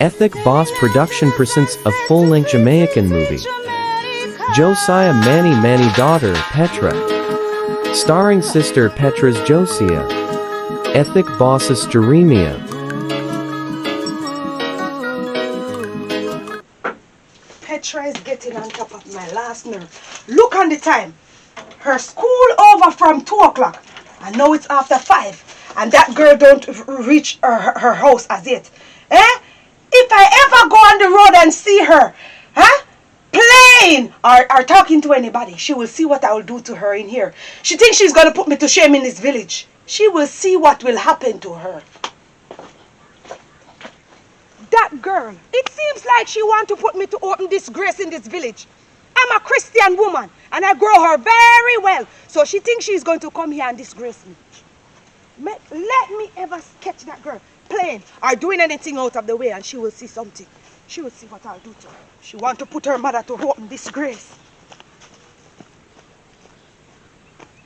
Ethic Boss Production presents a full-length Jamaican movie. Josiah Manny daughter Petra. Starring sister Petra's Josiah. Ethic Boss's Jeremia. Petra is getting on top of my last nerve. Look on the time. Her school over from 2 o'clock. And now it's after 5. And that girl don't reach her house as yet. If I ever go on the road and see her, playing or talking to anybody, she will see what I will do to her in here. She thinks she's going to put me to shame in this village. She will see what will happen to her. That girl, it seems like she wants to put me to open disgrace in this village. I'm a Christian woman and I grow her very well. So she thinks she's going to come here and disgrace me. Let me ever sketch that girl playing or doing anything out of the way and she will see something. She will see what I'll do to her. She wants to put her mother to open disgrace.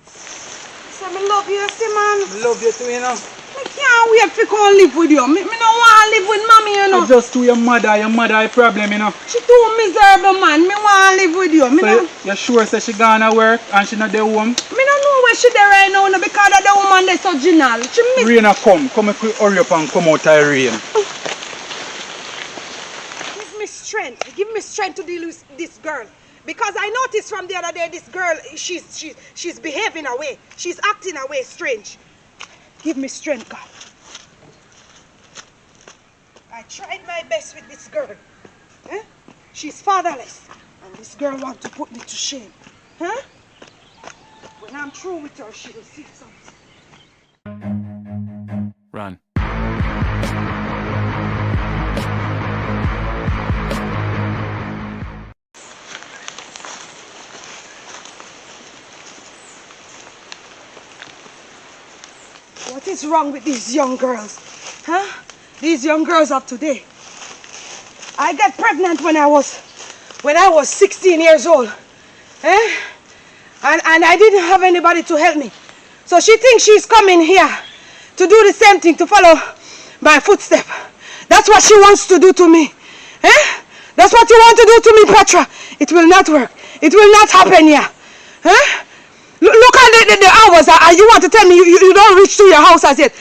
So I love you, see man. I love you too, you know. I can't wait to come live with you. Me don't want to live with mommy, you know. Just to your mother a problem, you know. She too miserable, man. Me want to live with you. So you sure say she gonna work and she not there home? Me don't know where she there right now because of the woman that's so genial. She miss. Rain a come if we hurry up and come out of the rain. Give me strength. Give me strength to deal with this girl. Because I noticed from the other day this girl, she's behaving away. She's acting away strange. Give me strength, God. I tried my best with this girl. She's fatherless. And this girl wants to put me to shame. When I'm through with her, she will see something. Run. What is wrong with these young girls? These young girls of today. I got pregnant when I was 16 years old. And I didn't have anybody to help me. So she thinks she's coming here to do the same thing, to follow my footstep. That's what she wants to do to me. That's what you want to do to me, Petra. It will not work. It will not happen here. Look at the hours. You want to tell me you don't reach to your house as yet.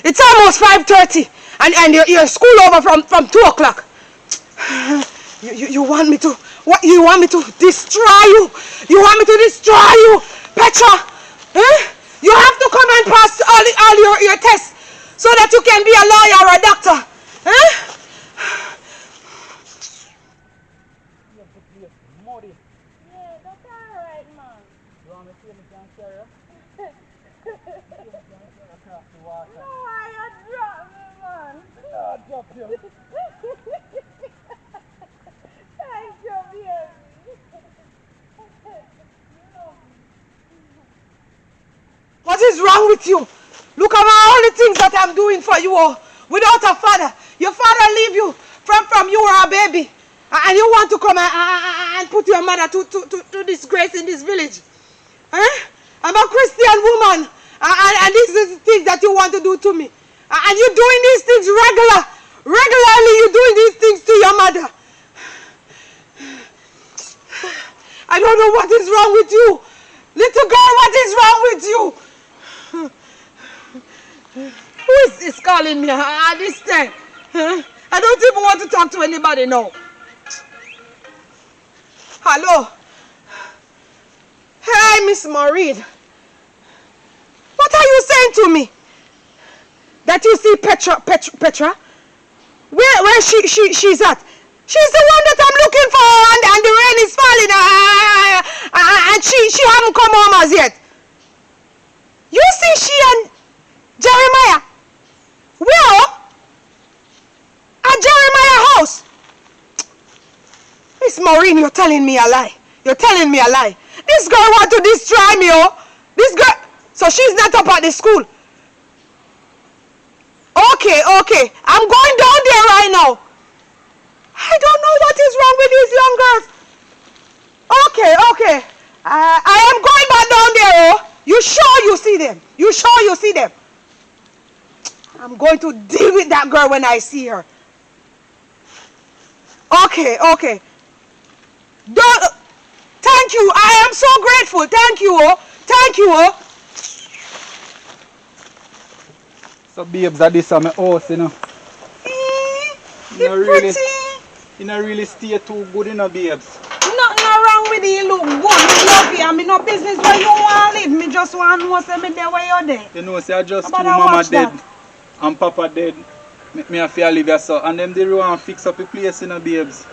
It's almost 5:30 and your school over from 2 o'clock. You want me to, what? You want me to destroy you? You want me to destroy you, Petra? You have to come and pass all your tests so that you can be a lawyer or a doctor. What is wrong with you? Look at all the things that I'm doing for you all without a father. Your father leave you from you were a baby. And you want to come and put your mother to disgrace in this village. I'm a Christian woman. And this is the thing that you want to do to me. And you're doing these things regularly you're doing these things to your mother. I don't know what is wrong with you. Little girl, what is wrong with you? Who is this calling me at this time? I don't even want to talk to anybody now. Hello? Hey, Miss Maureen. What are you saying to me? That you see Petra? Where she's at? She's the one that I'm looking for and the rain is falling and she haven't come home as yet. You see she and Jeremiah? Where? At Jeremiah's house. Miss Maureen, you're telling me a lie. You're telling me a lie. This girl wants to destroy me, oh. This girl. So she's not up at the school. Okay. I'm going down there right now. I don't know what is wrong with these young girls. Okay. I am going back down there, oh. You sure you see them? You sure you see them? I'm going to deal with that girl when I see her. Okay, okay. Don't. Thank you. I am so grateful. Thank you, oh. Thank you, oh. So babes, that this is my house, you know. You pretty. You not really stay too good, you know, babes. Nothing wrong with you. Look good. Me love you. I mean, no business where you want to live. Me just want to know say me there where you're there. You know, say I just two But I mama watch dead that. and papa dead. Me have to live here, so. And them they want to fix up the place, you know, babes.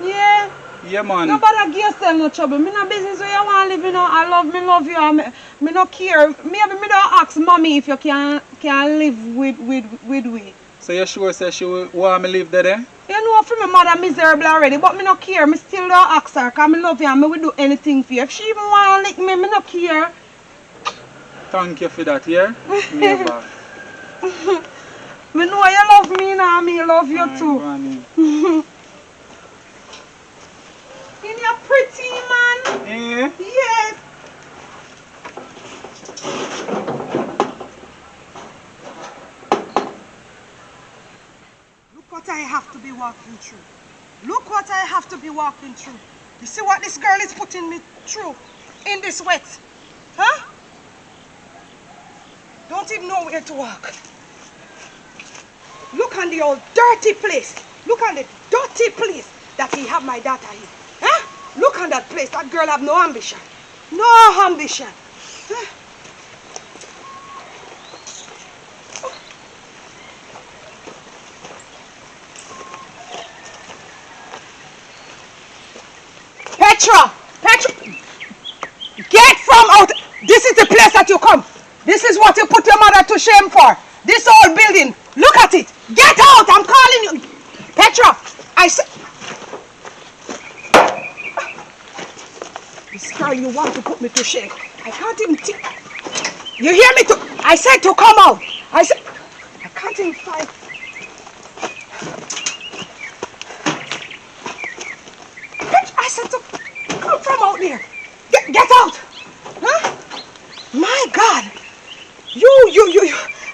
Yeah. Yeah, man. Nobody give yourself no trouble. Me no business where you want to live, you know. I love you. And me no care. Me don't ask mommy if you can live with we. So you sure say she want me live there, eh? You know, for my mother miserable already, but me no care. Me still don't ask her, cause me love you and me will do anything for you. If she even want to lick me, me no care. Thank you for that, yeah? Me back. Me know you love me now, me love you too. Granny. You're pretty, man. Eh? Yes. Look what I have to be walking through. Look what I have to be walking through. You see what this girl is putting me through in this wet? Huh? Don't even know where to walk. Look on the old dirty place. Look on the dirty place that he have my daughter in. Huh? Look on that place. That girl have no ambition. No ambition. Huh? Petra! Petra! Get from out! This is the place that you come. This is what you put your mother to shame for. This old building. Look at it. Get out! I'm calling you. Petra! I said... This girl, you want to put me to shame. I can't even think. You hear me? I said to come out. I said... I can't even find... I said to come from out there. Get out. Huh? My God. You.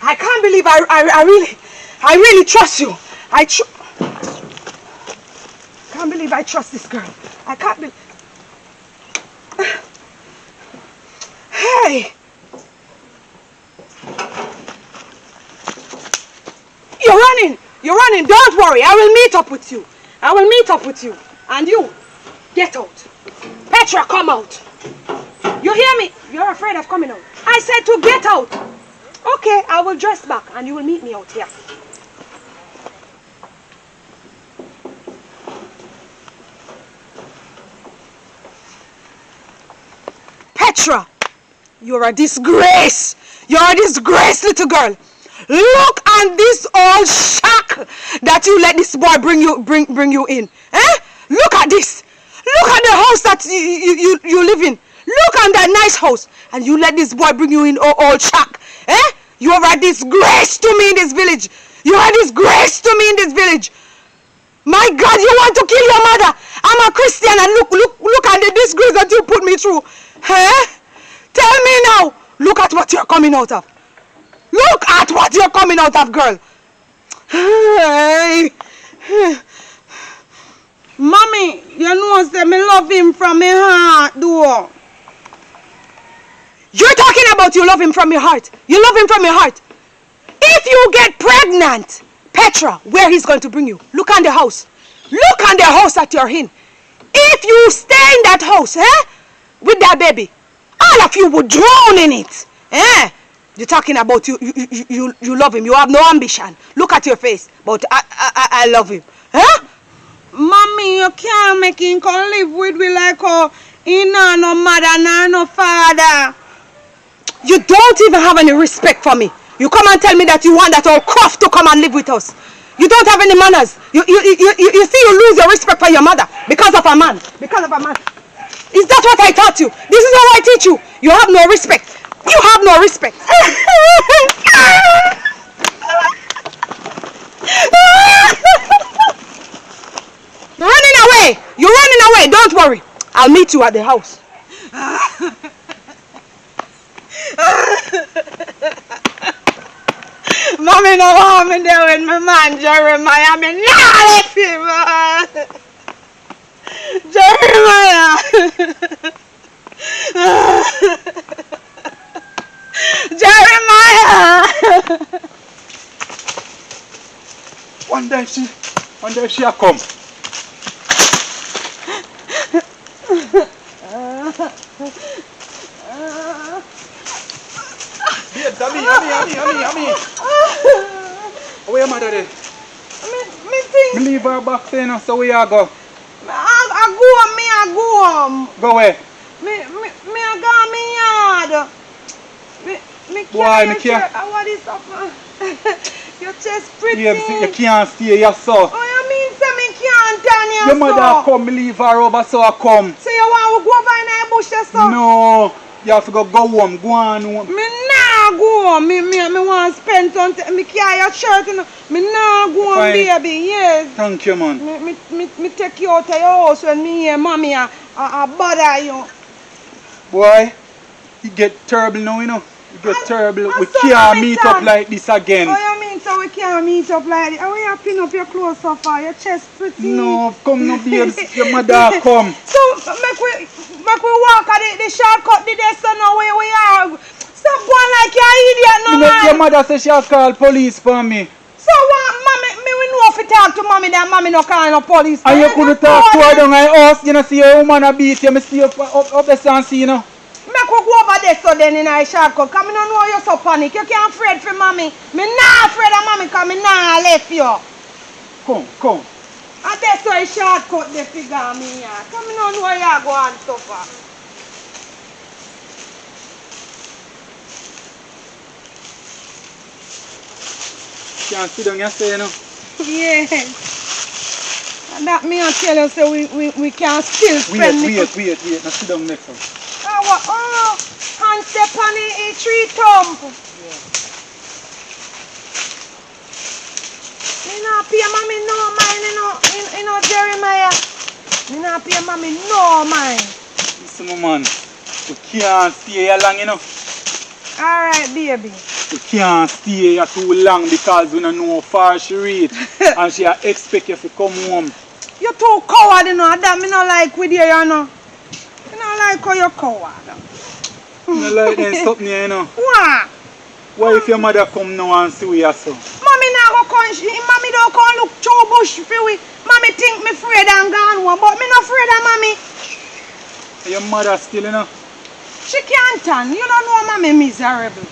I can't believe I really trust you. Can't believe I trust this girl. I can't believe. Hey. You're running. Don't worry. I will meet up with you. And you, get out. Petra, come out. You hear me? You're afraid of coming out. I said to get out. Okay, I will dress back and you will meet me out here. Petra, you're a disgrace. You're a disgrace, little girl. Look on this old shack that you let this boy bring you in. Eh? Look at this. Look at the house that you live in. Look on that nice house. And you let this boy bring you in old shack. Eh? You are a disgrace to me in this village. You are a disgrace to me in this village. My God, you want to kill your mother. I'm a Christian and look at the disgrace that you put me through. Eh? Tell me now. Look at what you're coming out of. Look at what you're coming out of, girl. Hey. Mommy, you know say me love him from my heart, though. You're talking about you love him from your heart. You love him from your heart. If you get pregnant, Petra, where he's going to bring you? Look on the house. Look on the house that you're in. If you stay in that house, with that baby, all of you would drown in it. You're talking about you love him. You have no ambition. Look at your face. But I love him. Mommy, you can't make him come live with me like he no mother, no father. You don't even have any respect for me. You come and tell me that you want that old croft to come and live with us. You don't have any manners. You see you lose your respect for your mother because of a man. Because of a man. Is that what I taught you? This is how I teach you. You have no respect. You have no respect. Running away. You're running away. Don't worry. I'll meet you at the house. Mommy no want me there with my man Jeremiah. I mean, not let him. Jeremiah! Wonder if she a come. Babes, Ami. Where your mother there? Me think. Me leave her back there now, so where you go? I go home. Go where? Me go me yard. Me Why, me can't? What is up? Your chest pretty. Babes, you can't stay here, so. Oh, you mean say me can't turn here, Your mother come, me leave her over, so I come. So you want to go over in the bush there, so? No, you have to go home, go on home. Me nah go home. Me want to spend some time. Me carry your shirt, you know. Me nah go home, Fine. baby. Yes. Thank you, man. Me take you out of your house when me hear mommy a bother you. Boy, you get terrible now, you know. You get terrible. We so can't my meet son. up like this again. Oh, you mean so we can't meet up like this? How you pin up your clothes so far? Your chest pretty. No, come no, babes. Your mother come. So make we walk at the shortcut the day so now where we are. Stop going like you're an idiot no You know, man. your mother says she'll call police for me. So what mommy me we know if you talk to mommy that mommy no call no police. And you couldn't talk to her down her house. You know, see your woman a beat you. Me see you up there and see, you know. Make we go over there so then in a shortcut. Cause me don't know you're so panic. You can't afraid for mommy. Me not afraid of mommy cause me not left you. Come. And that's why shortcut the figure me here. Cause me don't know you go and suffer. Can't sit down, you say, you know. Yes. And that me I tell you so we can still spend Wait. Now sit down next one. And step on the tree thump. Me not pay mommy no mind, you know, Jeremiah. Me not pay mommy no mind. Listen, my man. We can't stay here long, you know. Alright, baby. We can't stay here too long because we don't know how far she reach. And she expect you to come home. You too coward, you know. That me not like with you, you know. Me not like how you coward. You like them something here, you know. What? Why if your mother come now and see we are so? Mommy not go come, mommy don't come look through bush for we. Mommy think me afraid and gone home, but me not afraid of mommy. Your mother still, you know. She can't turn. You don't know mommy miserable.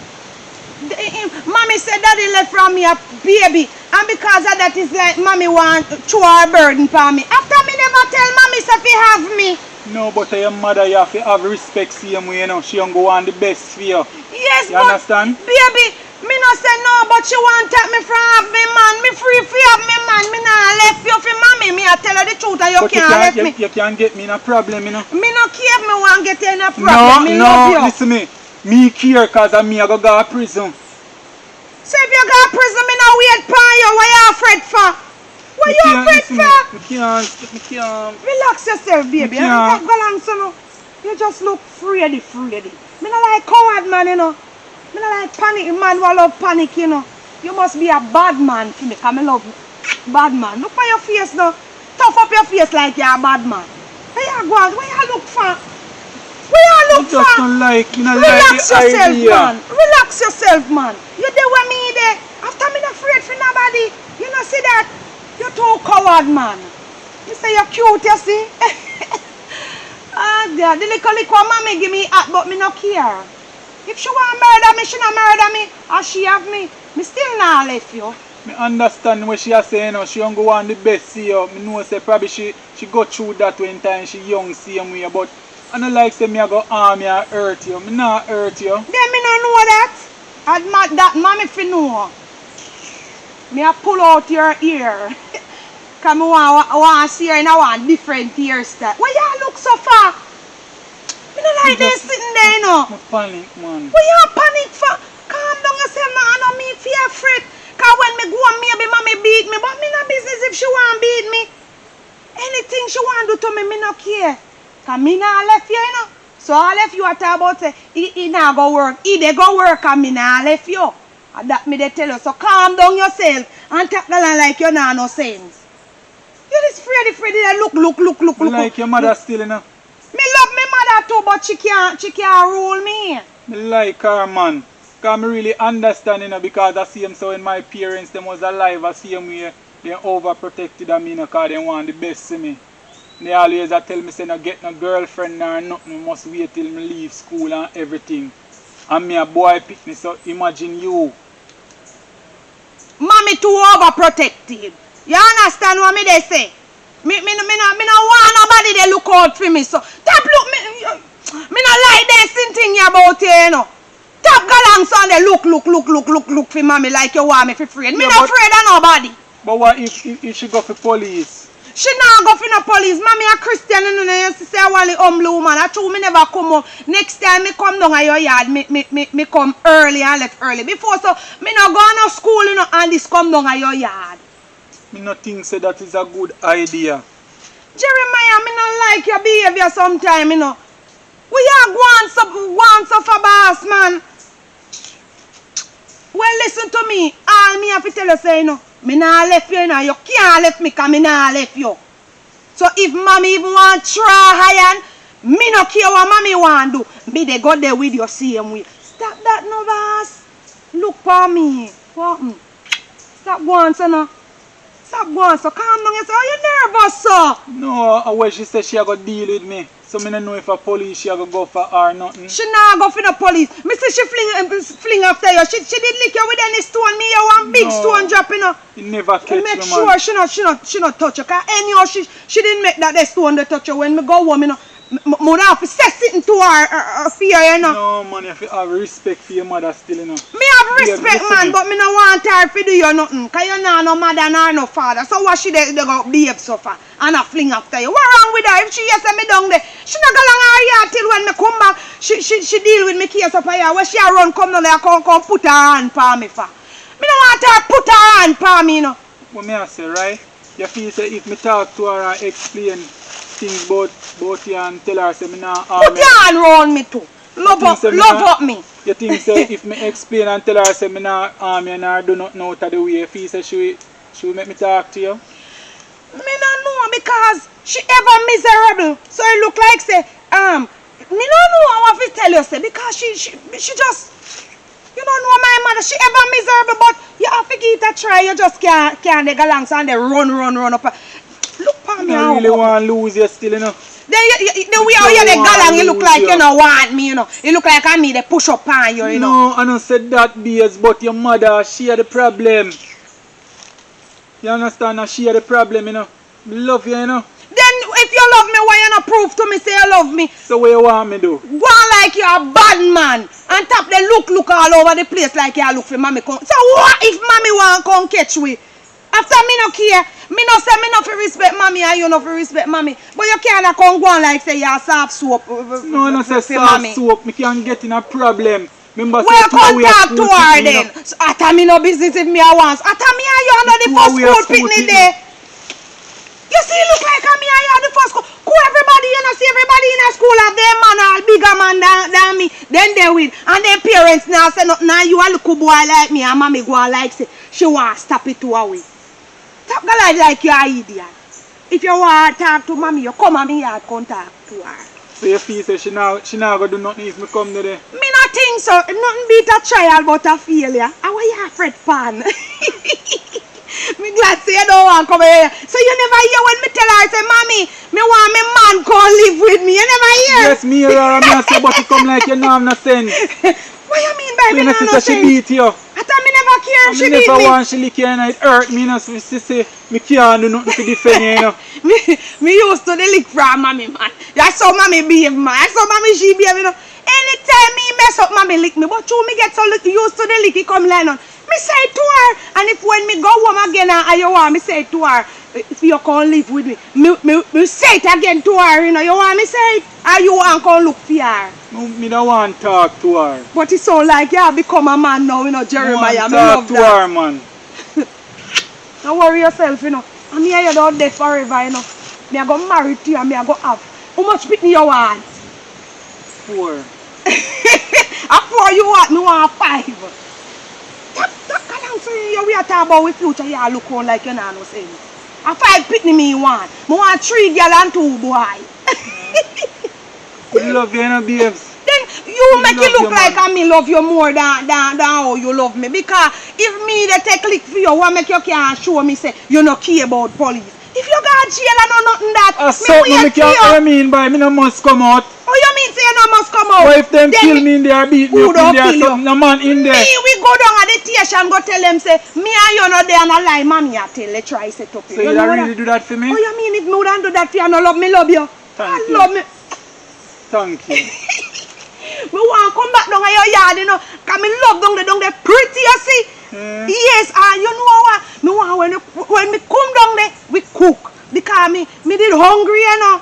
Mommy said daddy left from me a baby, and because of that is like mommy want to throw her burden for me. After me never tell mommy so fi have me. No, but your mother, you have to have respect for you, you know. She don't go on the best for you. Yes, You understand? Baby, me no say no, but she want take me from have me man. Me free fi have me man. Me not left you for mommy. Me I tell her the truth and you But can't left me. you can't get me in a problem, you know. Me no care if me want get in a problem. Me love you. Listen me. Me care because me I go to prison. So if you go to prison, me no wait for you. What you afraid for? What you afraid for? Me can't. Relax yourself, baby. Yeah. I don't go along so no. You just look fredy. Me not like coward man, you know. Me not like panic man who love panic, you know. You must be a bad man for me, because I love bad man. Look at your face now. Tough up your face like you're a bad man. Where you go? Where you look for? Where you look You just for? don't like, you know, Relax like the yourself, idea. man. Relax yourself, man. You there with me there. After me not afraid for nobody. You know see that? You're too coward, man. You say you're cute, you see? Ah, God. The little mommy give me hat, but me no care. If she want murder me, she not murder me. Or she have me. Me still not left you. Me understand what she is saying, you know. She don't go on the best see you. Me know say probably she go through that when time she young same way, but I don't like say me I go harm you or hurt you. Me not hurt you. Then me no know that. That mommy fi know. Me a pull out your ear. Cause me want see her in a one different hairstyle. Why you look so far? Me no like this sitting there, you know. Me panic, man. Why you panic for? Calm down yourself now. I don't mean fear afraid. Cause when me go on maybe mommy beat me, but me no business if she want beat me. Anything she want do to me, me no care. Cause me not left you, you know. So all if you are talking about say, he not go work. He dey go work and me not left you. And that me dey tell you. So calm down yourself and talk the line like you not no sense. You just Freddy, look. Me like your mother still, you know. Me love mother too, but she can't rule me. Me like her, man. Because I really understand, you know, because I see them so when my parents them was alive, I see them way they overprotected of me, you know, because they want the best to me. They always tell me, say, no get no girlfriend or nothing, must wait till me leave school and everything. And me a boy pick me, so imagine you. Mommy too overprotected. You understand what me they say? Me no want nobody they look out for me, so stop look me no like this thing about you, you know. Stop galang son they look for mommy like you want me for afraid. Me not afraid of nobody. But what if she go for police? She not go for no police. Mommy a Christian, you know, used to say I want the humble woman. I told me never come up. Next time me come down at your yard, me come early and left early. Before so, me not go to school, you know, and this come down at your yard. Me not think say that is a good idea. Jeremiah, me not like your behavior sometime, you know. We are going so for boss, man. Well, listen to me. All me have to tell you, say, you know, me not left you, you know. You can't left me because me not left you. So if mommy even want to try iron, me no care what mommy want to do. Me they go there with you same way. Stop that, no boss. Look for me. What? Stop going, so no. Stop going, so calm down. You say, oh, you nervous, so? No, when she said she go deal with me. So me don't know if a police she go for her or nothing. She not go for the police. Me say she fling after you. She did lick you with any stone. Me you one big stone drop, you know. You never catch me, make man. sure she not touch you. Cause anyhow she didn't make that stone they touch you. When me go home, you know, me have to say something to her fear, you know. No, man, you have to have respect for your mother still, you know. Me have respect, man, but me no want her to do you nothing. Cause you not no mother nor no father. So what she they go behave so far and a fling after you? What wrong with her? If she hears me down there, she not go along her yard till when me come back. She deal with me case up here. When she a run come down there, come put her hand for me for. Me no want her put her hand for me, you know. What me I say, right? You feel say if me talk to her and explain things about you and tell her say me not harm put your hand round me too. Love up me. You think say if me explain and tell her say me not harm you and her do nothing out of the way, you feel say she will make me talk to you? Me not know because she ever miserable. So it look like say me not know what to tell you say because she just you don't know my mother, she ever miserable, but you have to give it a try, you just can't they go along and they run up. Look for me. I really want to lose you still, you know. Then the way how you they go along, you look like you don't want me, you know. You look like I me they push up on you, you know. No, I don't said that, BS, but your mother, she had the problem. You understand? Now she had the problem, you know. I love you, you know. Then if you love me, why you not prove to me say you love me? So what you want me do? Go on like you're a bad man. And top they look all over the place like you look for mommy come. So what if mommy want come catch we? After me no care, me no say me no for respect mommy and you no for respect mommy. But you can't come go on like say you're soft soap. No, no say soft soap. Me can't get in a problem. Remember, well, come talk to her then. So, after me no business if me I want. After me and you under the first school picnic there. You see, look like me and you at the first school. Everybody, you know, see everybody in a school have their man all bigger man than me. Then they win. And their parents now say, no, now you a little boy like me and mommy go like say, she want to stop it to away. Stop go like you are idiot. If you want to talk to mommy, you come and me yard come talk to her. So you feel say she not gonna do nothing if me come there? Me not think so. Nothing beat a trial but a failure. How are you afraid pan? Me glad say you don't want to come here. So you never hear when me tell her, say, mommy, me want me man come live with me. You never hear? Yes, me hear her and me say, but you come like you know have no sense. What you mean by so me no sense? She beat you. I thought me never care if she beat me. I never want she lick you and it hurt me. You know, so she say, me can't do nothing to defend you, you know. me used to the lick from mommy, man. That's how mommy behave, man. That's how mommy she behave, you know. Anytime me mess up, mommy lick me. But you me get so used to the lick, he come line on. Me say it to her, and if when me go home again and you want me say it to her, if you come live with me, me say it again to her, you know, you want me say it, or you want to come look for her. No, me don't want to talk to her. But it sound like you have become a man now, you know, Jeremiah. I want to talk to her, man. Don't worry yourself, you know. I'm here you don't dead forever, you know. Me I go marry to you and me I go have. How much pitney you want? 4. A 4 you want? Me want 5. So we are talking about with future, you look on like you know no sense. A 5 pitney me want. I want 3 girl and 2 boy. I love you, babes. Then you make it look you, like man. I me love you more than how you love me. Because if me they take lick for you, what make you can't show me say you no care about police. If you got jail and nothing that, So me can't, what I mean by me no must come out. Oh, you mean say you no must come out? What if them Then kill me in there, beat me who up in don't there, kill you? something, no man in there? Me, we go down at the station, go tell them say, me and you not there and I lie, mommy I tell, let's try set up So you don't really do that for me? Oh, you mean if me wouldn't do that for you, no love me, love you. Thank I you. love me. Thank you. Me want to come back down at your yard, you know, because me love down there pretty, you see. Yes, and you know what? Me want when me come down there, we cook. Because me did hungry, you know.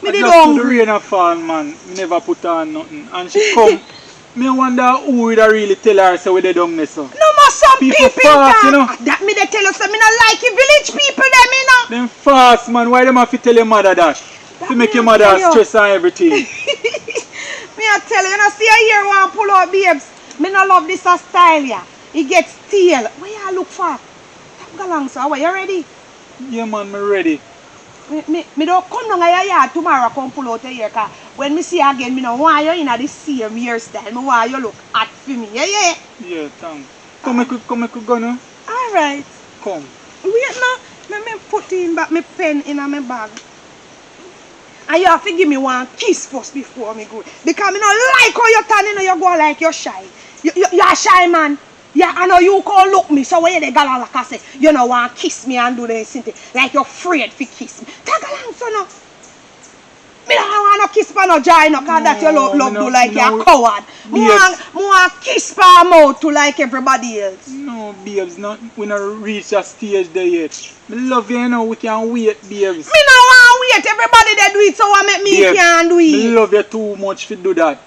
Me did just hungry. to the rain a fall, man. Me never put on nothing. And she come. Me wonder who would really tell her so we dey down there so. No more some people fast, you know. that me they tell us that me not like you village people them, you know. Them fast, man. Why them have to tell your mother that? To make your mother stress and everything. Me I tell you, see I hear one pull out babes. Me not love this style, yeah. It gets stale. What you look for? Go along, so are you ready? Yeah, man, me ready. Me don't come down your yard tomorrow come pull out here, cause when me see you again, me don't want you in the same hairstyle. Me want you look hot for me, yeah. Yeah, thanks. Come, we could go now. Alright. Come. Wait now, let me put in back my pen in my bag. And you have to give me one kiss first before me go. Because me don't like how you're turning and you go like you're shy. You're shy, man. Yeah, I know you can't look me, so when you the gala like I say, you know want kiss me and do the same thing. Like you're afraid to kiss me. Tag along, so no. Me don't want no kiss for no joy, no, cause that you love do like you're a coward. Me want kiss for a mouth to like everybody else. No, babes, we not reach that stage there yet. Me love you, you know, we can wait, babes. Me no want wait, everybody they do it, so what make me can't do it? Me love you too much to do that.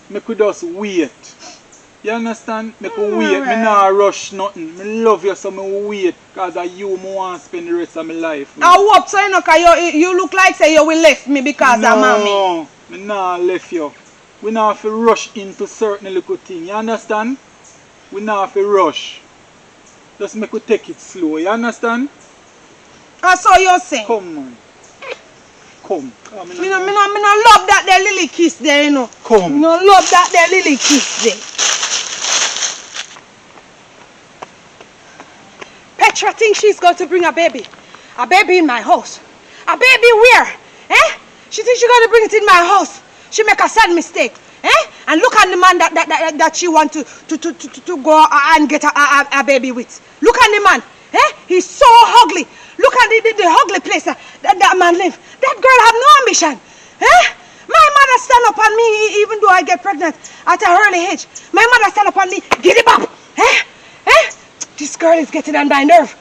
Me could just wait. You understand? Me could wait. Right. Me not rush nothing. Me love you so me wait. Cause of you, me want to spend the rest of my life with. I hope so, you know, cause you look like say you will left me because of mommy. No, me not left you. We not have to rush into certain little things. You understand? We not have to rush. Just make we take it slow. You understand? That's all you're saying. Come on. Come. Me no love that there lily kiss there, you know. Come. Me no love that there lily kiss there. Petra thinks she's going to bring a baby. A baby in my house. A baby where? Eh? She thinks she's going to bring it in my house. She make a sad mistake. Eh? And look at the man that she want to go and get a baby with. Look at the man. Eh? He's so ugly. Look at the ugly place that man live. That girl have no ambition. Eh? My mother stand up on me even though I get pregnant at an early age. My mother stand up on me. Get it up. Eh? Eh? This girl is getting on my nerve.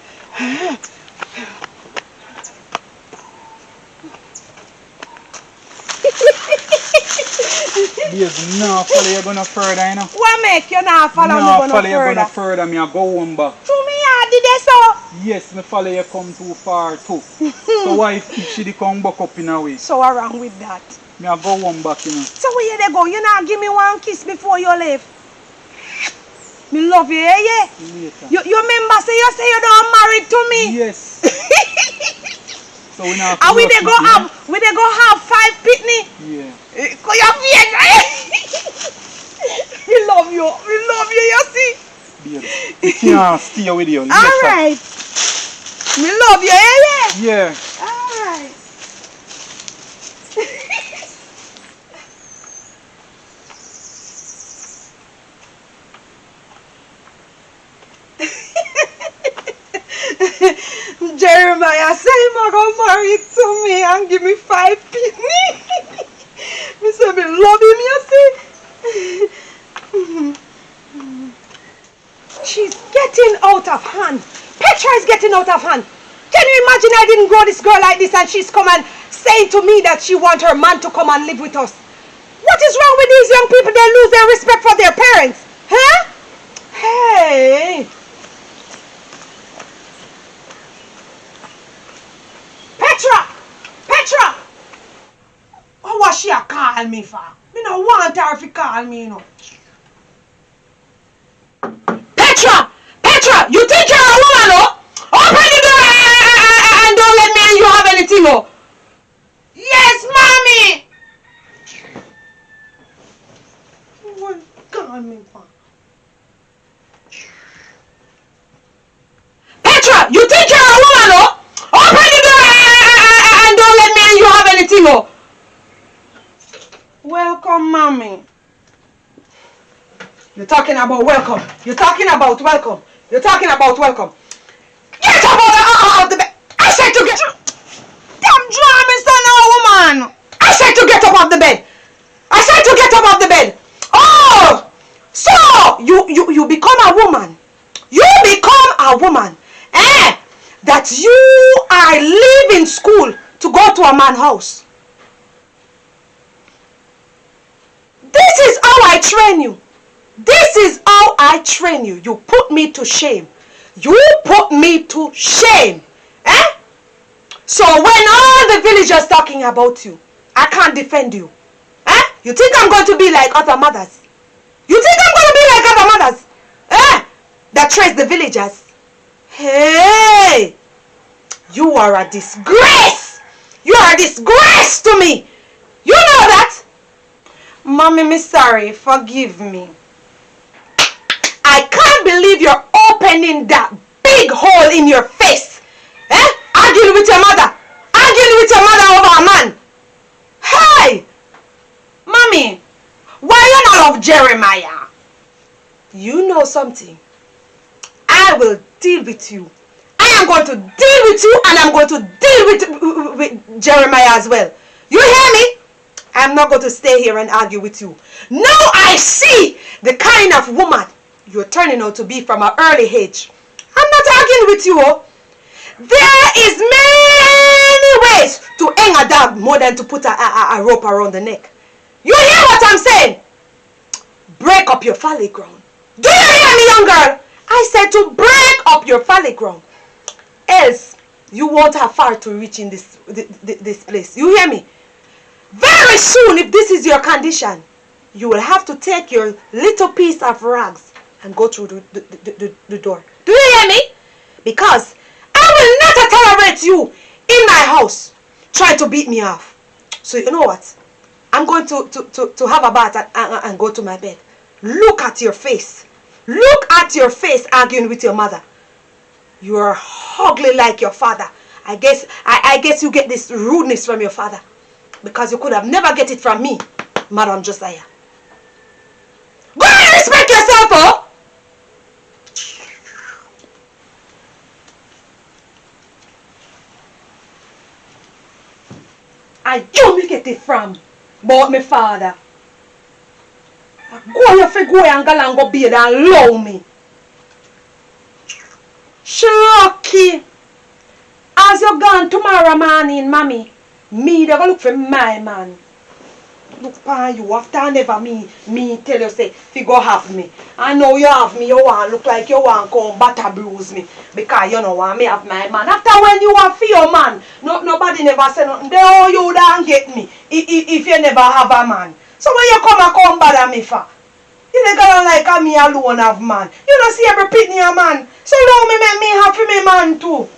Yes, no, follow you gonna further, you know. What make you not follow me follow gonna you further? gonna further, me a go home back. To me, I did that so. Yes, me follow you come too far too. So why if she dey come back up in a way? So what's wrong with that? Me a go home back, you know. So where you go? You not give me one kiss before you leave. Me love you, yeah? Later. You remember say you don't married to me? Yes. So we now. And we dey go have 5 pitney. Yeah. Cause your face. We love you, you see? Babe, we can't stay with you. Alright. We love you, yeah? Yeah. Alright. Jeremiah say him go marry to me and give me 5 pitney. Me say me love him, you see? She's getting out of hand. Petra is getting out of hand. Can you imagine I didn't grow this girl like this and she's come and saying to me that she wants her man to come and live with us? What is wrong with these young people? They lose their respect for their parents. Huh? Hey. Petra! What was she a call me for? Me no want her to call me, you know. Petra! You think you're a woman, no? Open the door and don't let me and you have anything, no? Yes, mommy! call me for? Petra, you think you're a woman, oh? Open the door and don't let me and you have anything, oh. Welcome, mommy. You're talking about welcome. You're talking about welcome. You're talking about welcome. Get up out of the bed. I said to get up. Damn drama, son, no woman. I said to get up off the bed. I said to get up off the bed. Oh, so you become a woman. You become a woman. That you are leaving school to go to a man's house. This is how I train you. This is how I train you. You put me to shame. You put me to shame. So when all the villagers talking about you, I can't defend you. You think I'm going to be like other mothers? You think I'm going to be like other mothers? That trace the villagers? Hey! You are a disgrace! You are a disgrace to me! You know that? Mommy, me sorry. Forgive me. I can't believe you're opening that big hole in your face. Arguing with your mother. Arguing with your mother over a man. Hey! Mommy, why you not love Jeremiah? You know something? I will deal with you. I am going to deal with you and I'm going to deal with Jeremiah as well. You hear me? I'm not going to stay here and argue with you. Now I see the kind of woman you're turning out to be from an early age. I'm not arguing with you. Oh. There is many ways to hang a dog more than to put a rope around the neck. You hear what I'm saying? Break up your folly ground. Do you hear me, young girl? I said to break up your folly ground. Else, you won't have far to reach in this place. You hear me? Very soon, if this is your condition, you will have to take your little piece of rags and go through the door. Do you hear me? Because I will not tolerate you in my house trying to beat me off. So you know what? I'm going to have a bath and go to my bed. Look at your face. Look at your face arguing with your mother. You are ugly like your father. I guess you get this rudeness from your father. Because you could have never get it from me, Madam Josiah. Go and respect yourself, oh! I you get it from, but my father. Go you fi go and go bed and love me. Lucky. As you gone tomorrow morning, mommy, me they go look for my man. Look for you after never me tell you say fi go have me. I know you have me, you want look like you want come batter bruise me because you know want me have my man. After when you have for your man, nobody never say nothing. They all you don't get me if you never have a man. So when you come bother me for? You ain't gonna like me alone have man. You don't see every pitney a man. So now me make me have for me man too.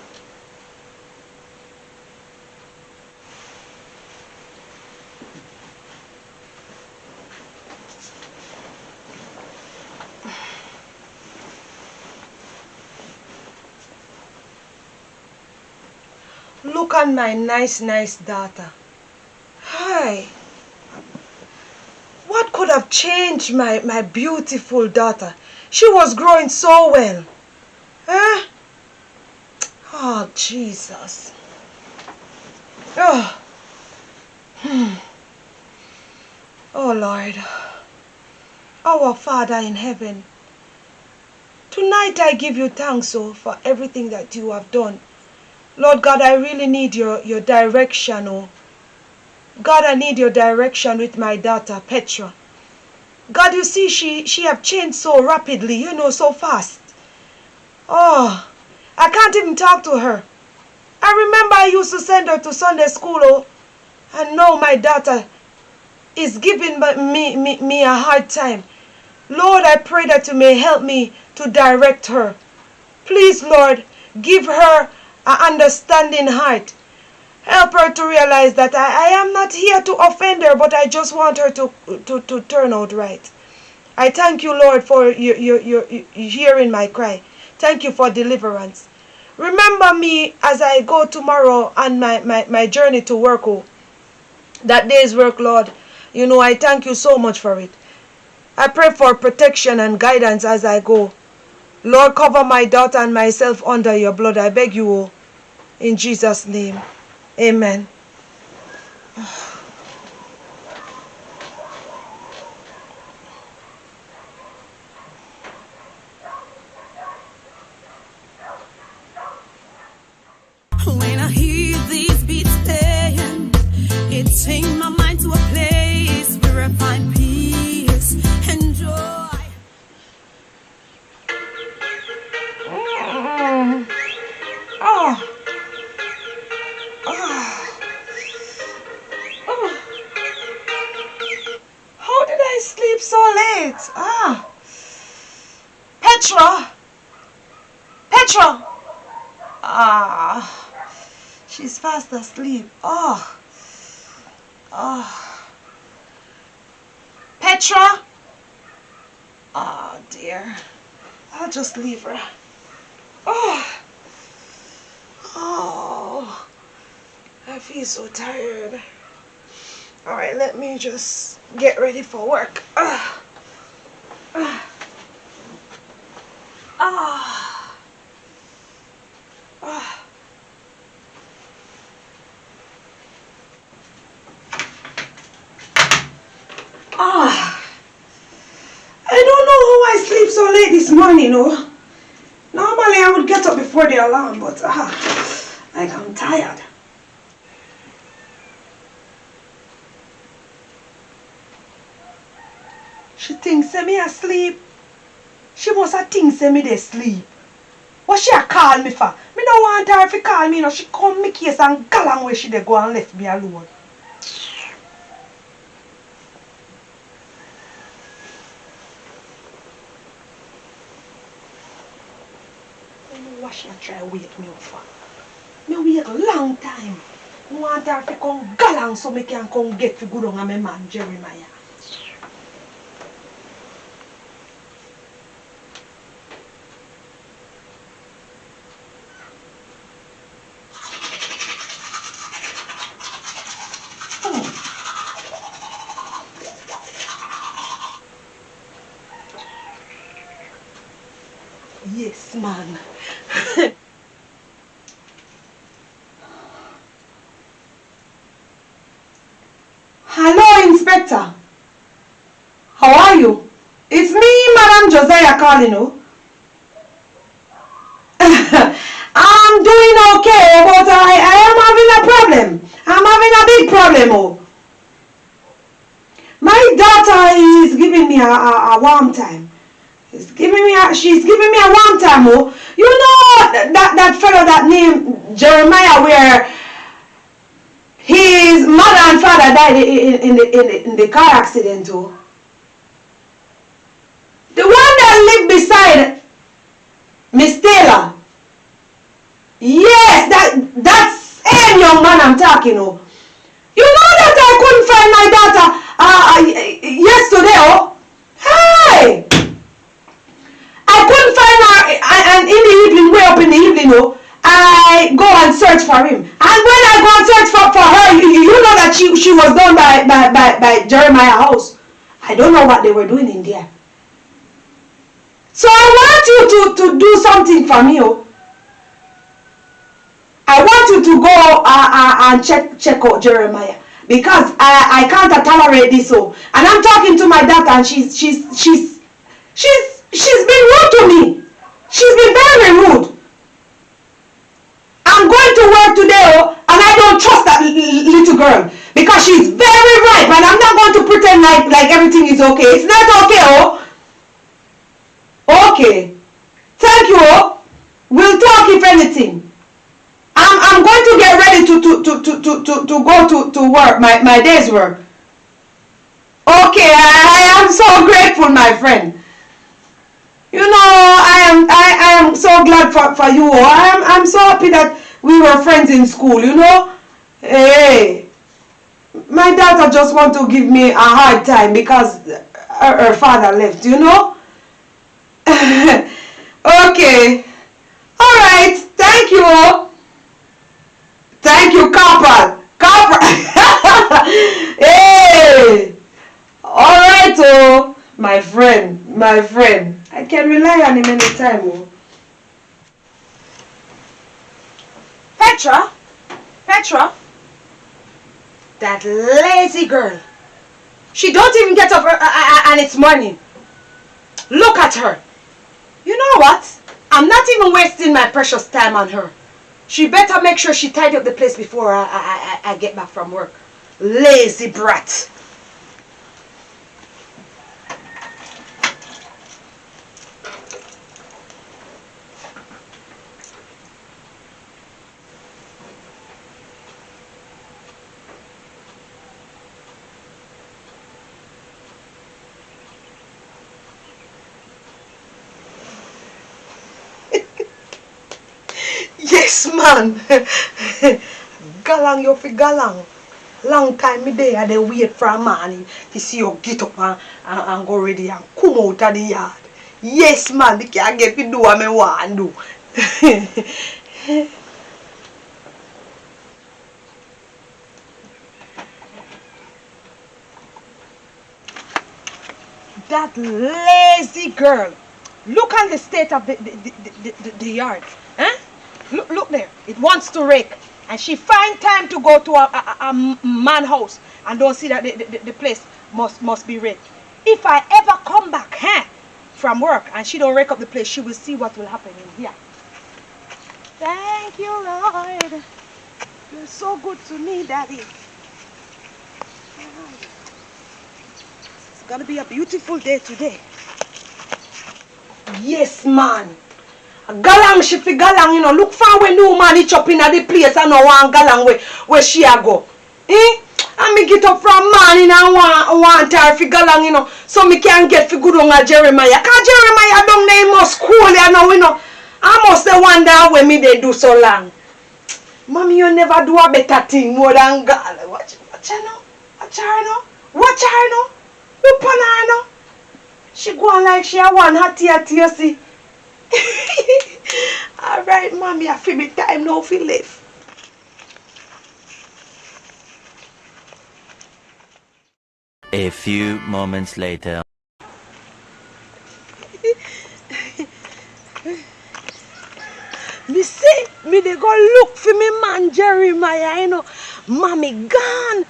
Look at my nice daughter. Hi. What could have changed my beautiful daughter? She was growing so well. Huh? Oh, Jesus. Oh. Oh, Lord. Our Father in heaven. Tonight I give you thanks, oh, for everything that you have done. Lord God, I really need your direction, oh. God, I need your direction with my daughter, Petra. God, you see, she have changed so rapidly, you know, so fast. Oh, I can't even talk to her. I remember I used to send her to Sunday school, oh, and now my daughter is giving me a hard time. Lord, I pray that you may help me to direct her. Please, Lord, give her an understanding heart. Help her to realize that I am not here to offend her, but I just want her to turn out right. I thank you, Lord, for your hearing my cry. Thank you for deliverance. Remember me as I go tomorrow on my journey to work, oh. That day's work, Lord. You know, I thank you so much for it. I pray for protection and guidance as I go. Lord, cover my daughter and myself under your blood. I beg you, oh, in Jesus' name. Amen. When I hear these beats playing, it takes my mind to a place where I find peace and joy. How did I sleep so late? Petra! She's fast asleep. Petra! Oh dear. I'll just leave her. I feel so tired. Alright, let me just get ready for work. I don't know how I sleep so late this morning, oh. Normally I would get up before the alarm, but like I'm tired. She thinks me asleep. She must have think me dey sleep. What she a call me for? Me don't want her to call me, you know. She come me case and galang where she dey go and left me alone. What she try wake me up for? Me wait a long time. I want her to come galang so me can come get to good on my man Jeremiah. Yes, man. Hello, Inspector. How are you? It's me, Madam Josiah calling you. I'm doing okay, but I am having a problem. I'm having a big problem, oh. My daughter is giving me a warm time. She's giving me a warm time, oh. You know that fellow that named Jeremiah, where his mother and father died in the car accident, oh. The one that lived beside Miss Taylor. Yes, that's same young man I'm talking, oh. You know that I couldn't find my daughter yesterday, oh. Hey! I couldn't find her, and in the evening, way up in the evening, oh, I go and search for him. And when I go and search for her, you know that she was done by Jeremiah's house. I don't know what they were doing in there. So I want you to do something for me, oh. I want you to go and check out Jeremiah, because I can't tolerate this, oh. And I'm talking to my daughter, and she's been rude to me. She's been very rude. I'm going to work today, oh, and I don't trust that little girl, because she's very ripe, and I'm not going to pretend like everything is okay. It's not okay, oh. Okay. Thank you, oh. We'll talk if anything. I'm going to get ready to go to work, my day's work. Okay, I am so grateful, my friend. You know, I am so glad for you. I'm so happy that we were friends in school, you know. Hey, my daughter just want to give me a hard time because her father left, you know? Okay. Alright, thank you. Thank you, Copper. Copper. Hey. Alright, oh. My friend. I can rely on him anytime, oh. Petra. That lazy girl. She don't even get up and it's morning. Look at her. You know what? I'm not even wasting my precious time on her. She better make sure she tidy up the place before I get back from work. Lazy brat. Yes, man. Galang, you fi galang. Long time me there, I dey wait for a man to see you get up and go ready and come out of the yard. Yes, man, me can't get to do what me want to do. That lazy girl. Look at the state of the yard. Huh? Look there. It wants to rake. And she find time to go to a man house and don't see that the place must be raked. If I ever come back from work and she don't rake up the place, she will see what will happen in here. Thank you, Lord. You're so good to me, Daddy. It's gonna be a beautiful day today. Yes, man. Galang she fi galang, you know. Look for when new man he chop in at the place and no one galang where she a go. And me get up from morning and want her fi galang, you know. So me can get fi good on a Jeremiah. Cause Jeremiah don't name must school you know, you know. I must wonder when me they do so long. Mommy, you never do a better thing more than God. Watch her now. Watch her now. Watch her now. Look on her now. She go on like she a one hatty, you see. Alright, mommy, I feel me time now fi live. A few moments later. Me say, me they go look for me man Jeremiah, you know. Mommy gone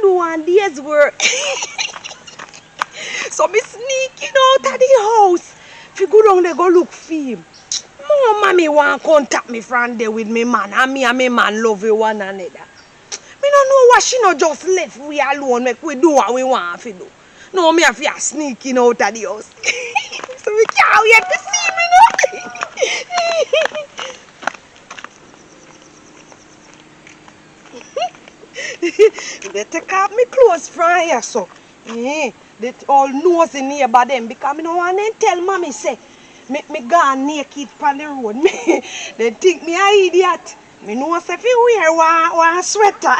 do one day's work. So me sneaking out of the house. If you go down there, go look for him. More mommy want contact me from there with me man. And me man love you one another. Me don't know why she not just left we alone make we do what we want to do. No, me have to sneaking out of the house. So we can't wait to see me now. They take off me clothes from here, so. They all nosy neighbor them because me no want to tell mommy say me gone naked on the road. They think me a idiot. Me know say if you wear one sweater.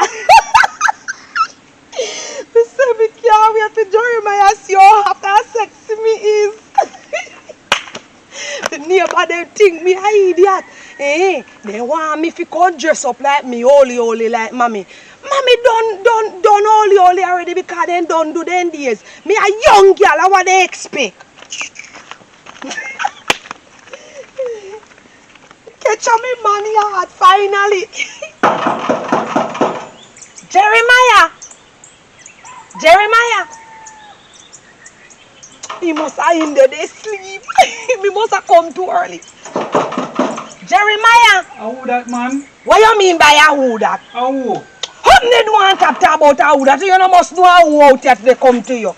Me say me can't wait to Jeremiah see how hot and sexy me is. The neighbor them think me a idiot. They want me to come dress up like me, holy like mommy. Mommy done holy already because they don't do them days. Me a young girl, what they expect? Catch me money hard finally. Jeremiah. He must have him there, they sleep. He must have come too early. Jeremiah. Who that, man? What you mean by a who that? Who? How they don't want to talk about a who that? You know must know a who out yet they come to you.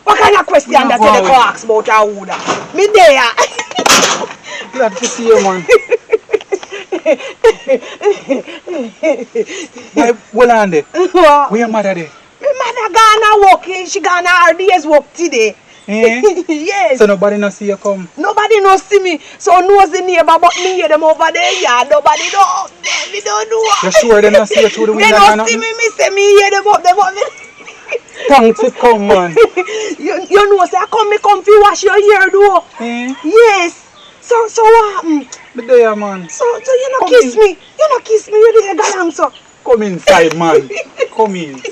What kind of question that they go ask about a who that? Me there. Glad to see you, man. Well, Andy, where your mother there? My mother gonna work. She gonna her days work today. Yes. So nobody no see you come? Nobody no see me. So knows the neighbor but me hear them over there. Yeah, nobody know. Me don't know. You sure they no see you through the window? They don't see me. Me say me hear them up. They want me. Thanks for come, man. you know, say I come fi wash your hair though. Eh? Yes. So what happened? But there, man. So you no Come kiss in. me. You no kiss me, you there galang so. Come inside, man. Come in.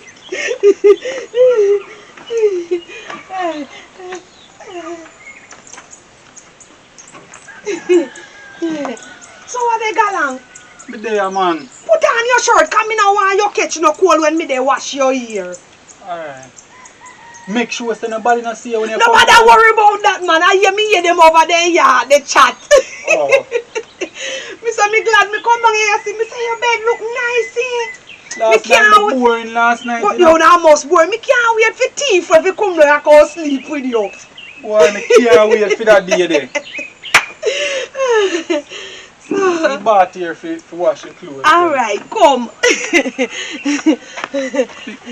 So what they galang? But there, man. Put on your shirt, come in and want you catch no cold when me they wash your hair. Alright. Make sure so nobody not see you when you come. Nobody worry about that, man. I hear them over there, yeah, they chat. Oh. Me say me glad me come down here see me say your bed look nice, eh? Last night was boring last night. But you know almost boring. Me can't wait for tea for if you come down and go sleep with you. Boy, I can't wait for that day there. You bought here for wash your clothes. Alright, come.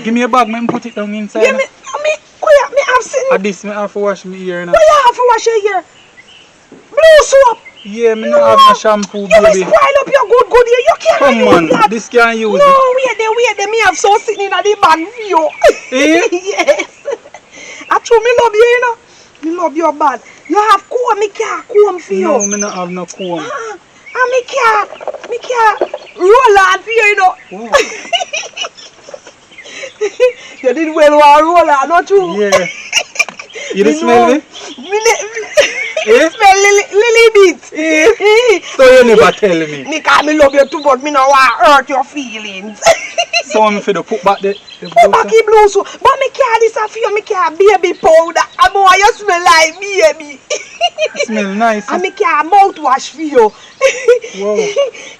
Give me a bag, man. Put it down inside. Yeah, me have seen. At this, me have to wash my ear now. What you have to wash your hair? Blue soap. Yeah, me not have no shampoo, You will baby. spoil up your good hair. You can't Come use on, that. this can't use No, it. wait there. Me have so sitting in the bag for you. Eh? Yes. I true me love you, you know. Me love you bad. You have comb, me can't comb for you. No, me not have no comb. And me can't roll on for you, you know. Oh. You did well while roll on, not true? Yeah. You did smell it? Me smell lily bit. So you never tell me. Me can't me love you too, but me no want hurt your feelings. So I'm for the put back the Put back in blue so, but me can't this for you, me can't baby powder. I'm why you smell like baby. smell nice. And me can't mouthwash for you. Wow.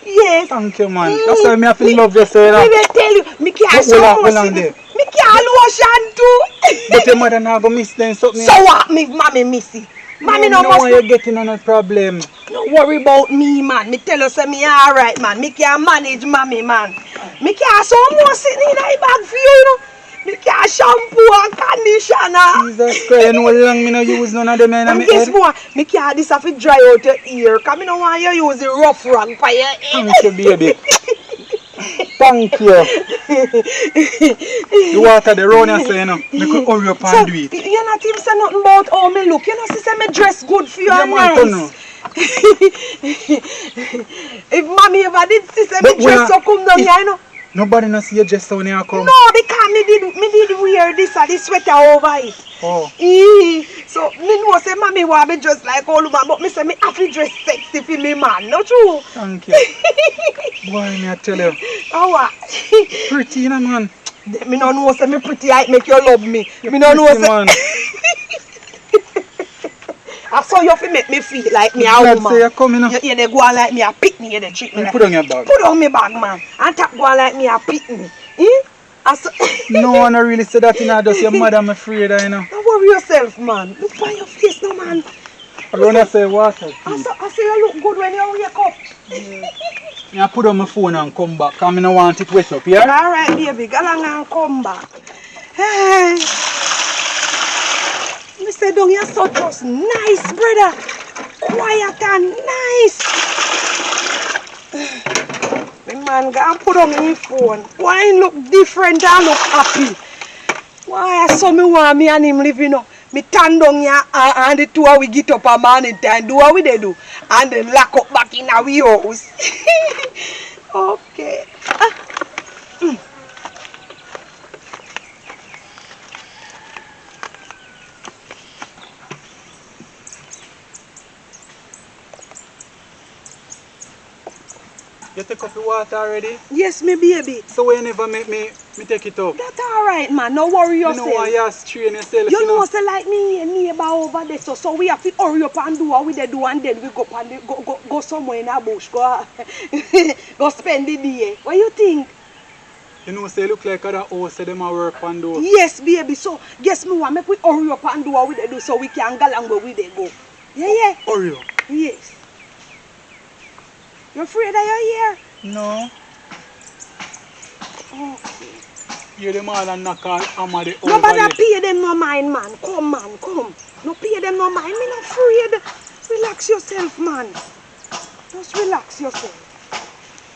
Yes. Thank you, man. That's why me have to love you, sir. Me will tell you, me can't Hold on there. me can't lotion too. But your mother not gonna miss them something. So what, me mommy missy? Mommy no know must why you're getting on a problem. Don't worry about me, man. Me tell you, say me alright, man. Me can manage mommy, man. Me can so more sitting in the bag for you, you know. Me can shampoo and conditioner. Jesus Christ, you know how long me no use none of them in And my guess head. what? Me can this have to dry out your ear. Cause me no want you use the rough rag for your head. Thank you, baby. Thank you. The water the round you say, you know. Me could hurry up and do it. You're not even say nothing about how me look. You know, see, say me dress good for you Yeah, and man, nice. know. If mommy ever did see, say But me dress when so come down here, you know. Nobody not see you just when you come. No, because me did wear this and this sweater over it. Oh. So me know say mommy want me dress like all woman, but me say me have to dress sexy for me man, not true? Thank you. Boy, me I tell you. Oh what? Pretty, you know, man. Me no know say me pretty I make you love me. You're Me no know pretty, say man. I saw you fi make me feel like me a Glad woman. say you come, you know. You they go on like me a pick me, you they treat me You like. put on your bag. Put on me bag, man. And tap go on like me a pick me. I so No one really say that, you know. Just your mother, I'm afraid, you know. don't worry yourself, man. Look on your face, no man. I don't want to say water. I say you look good when you wake up. I put on my phone and come back. Because I don't want it wet up, yeah? Alright, baby, go along and come back. Hey. Me say, don't you so just nice, brother. Quiet and nice. The man go and put on my phone. Why he look different and look happy? Why I saw me want me and him living up. Me turn down here and the two of we get up a morning time, do what we they do. And then lock up back in our house. Okay. You take up the water already? Yes, me baby. So when you never make me take it up? That's alright, man. No worry You yourself. know why you strain yourself, You know, say like me and neighbor over there, so we have to hurry up and do what we they do, and then we go up and go somewhere in the bush, go go spend the day. What you think? You know, say look like other house, say them a work and do. Yes, baby. So guess me want make we hurry up and do what we they do, so we can go along where we they go. Yeah. Hurry up. Yes. You afraid that you're here? No. Okay. You're the man and knock on hammer the Nobody pay them no mind, man. Come, man, come. No pay them no mind. Me not afraid. Relax yourself, man. Just relax yourself.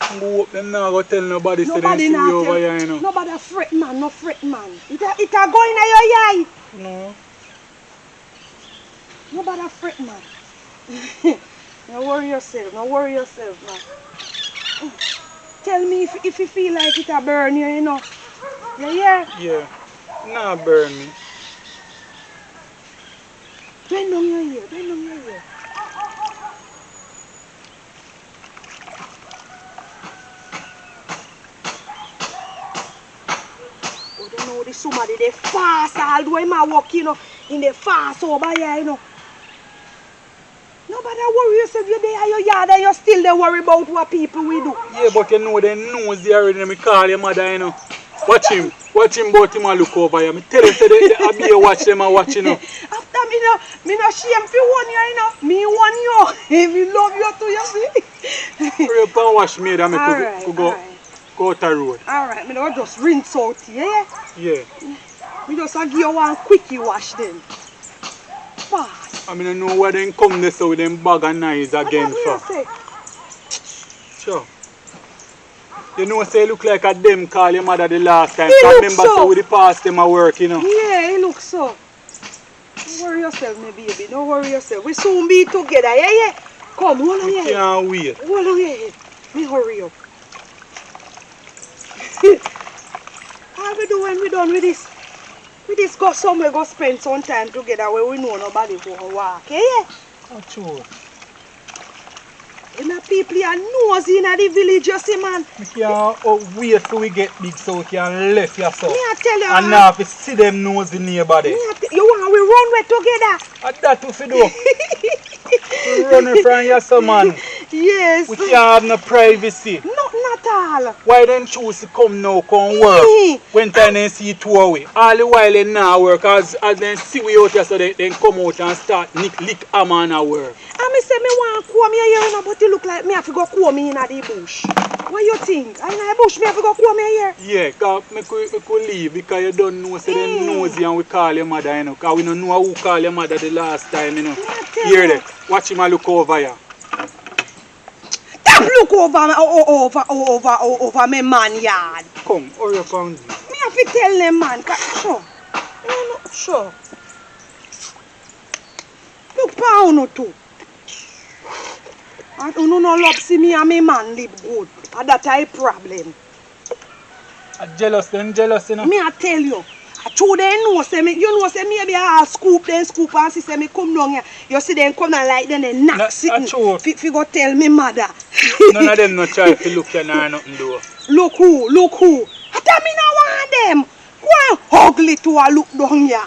Hope them not go tell nobody say them Nobody see not you over tell. here, you know. Nobody fret man, no fret man. It a go in your eye. No. Nobody fret man. Don't worry yourself, don't worry yourself man. Tell me if you feel like it a burn you, you know. You hear? Yeah. Nah burn me. Bend down your ear, bend down your ear. Oh, don't know this somebody they fast all the way my walk, you know, in the fast over here, you know. Nobody worry yourself, you're there, your yard, and you're still there worry about what people will do. Yeah, but you know they nosy already. Me call your mother, you know. Watch him but him and look over here. Me tell you say I be here watch them and watch, you know. After me no shame for one you, you know. Me one you. If you love you too, you see. Hurry up and wash me and me Alright, could go out the road. Alright, me don't just rinse out here, Yeah. Me just give you one quickie wash then. Fast. I mean I know where they come this with them bag and knives again for. Sure. You know say look like a them call your mother the last time. He I look remember so. so with the past them a work, you know. Yeah, it looks so. Don't worry yourself, my baby. Don't worry yourself. We soon be together, yeah? Come, hold on here. Can't wait. Hold on here. Me hurry up. How we do when we done with this? We just go somewhere, go spend some time together where we know nobody go walk, yeah? Oh, true. And the people are nosy in the village, you see, man. We can't wait till we get big so we can left yourself. Me I tell you. And now if you see them nosy neighbor there. You want we run way together? And that what we do. We run from yourself, man. Yes. We can't have no privacy. Not all. Why then choose to come now, come work? When time they see two away. All the while they now work, as they see we out here so they come out and start lick a man at work. And me say me want to comb your hair, but it look like me have to go comb me in the bush. What you think? In the bush me have to go comb your hair? Yeah, because we could leave because you don't know so them nosy and we call your mother, you know. Because we don't know who called your mother the last time, you know. Hear that? Watch him and look over here. Stop look over my man yard. Come, hurry up and Me have to tell them man, sure. No, sure. Look pound or two. And you no love see me and my man live good. And that's a problem. jealous, you know. Me I tell you. True they know say me, you know say maybe I scoop and see say me come down here. You see them come and like then they knock sitting. Fi go tell me mother. None of them no try to look at her nothing do. Look who. I tell me no want them. Go ugly to a look down here.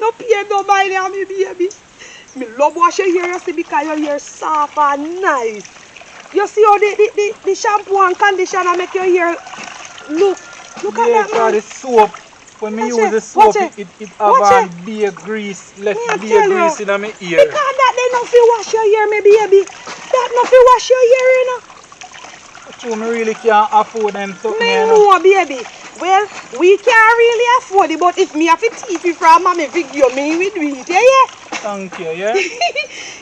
No pay no mind ya me baby. Me love wash your hair, you see, because your hair soft and nice. You see how the shampoo and conditioner make your hair look at that man. The soap, when me use the soap, it have beer grease, left beer grease in my ear. Because that they not feel wash your hair, me baby. That not feel wash your hair, you know. True, me really can't afford them something. Me know, baby. Well, we can't really afford it, but if me have to teach it from mommy, you me we do it, yeah? Thank you, yeah?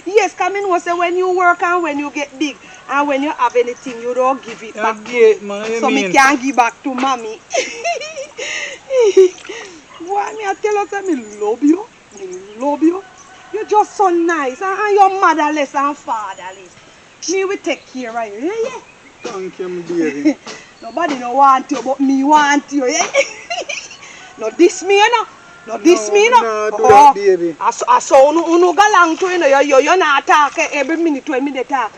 Yes, come in say when you work and when you get big, and when you have anything, you don't give it back. So me can give back to mommy. Boy, me I tell you, say me love you. You're just so nice, and you're motherless and fatherless. Me will take care of you, yeah? Thank you, my baby. Nobody no want you, but me want you, yeah? No diss me, you know. No diss me, you know. No, do that, baby. I saw you go along to, you know, you're not talking every minute when me they talk.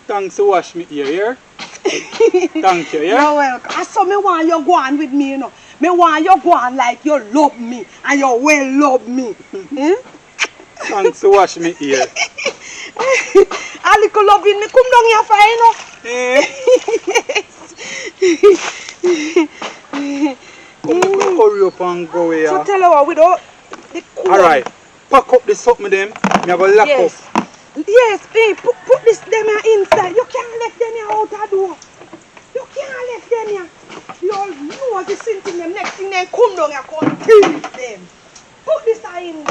Thanks to wash me ear, Thank you, yeah? You're welcome. I saw me want you go on with me, you know. Me want you go on like you love me, and you well love me. Thanks to wash me ear. A little loving me come down here for, you know. Come hurry up and go here. So tell her what, without the cool. Alright, pack up the something them. Me have a lock up. Yes, babe, put this them here inside. You can't left them here out the door. You can't left them here. You all know the same thing them next thing they come down here come kill them. Put this in.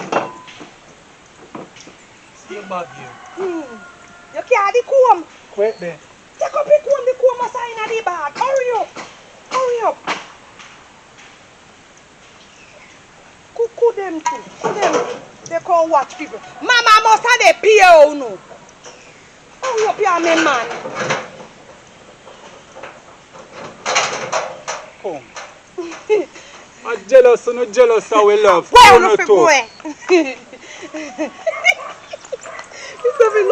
Stay back here. You can't the comb. Wait there. Take up the comb must in the bag. Hurry up. Hurry up. Cook them too. Cook them. They can't watch people. Mama must have the PO no. Hurry up here, my man. Come. I'm jealous, so not jealous how we love. Why no you boy?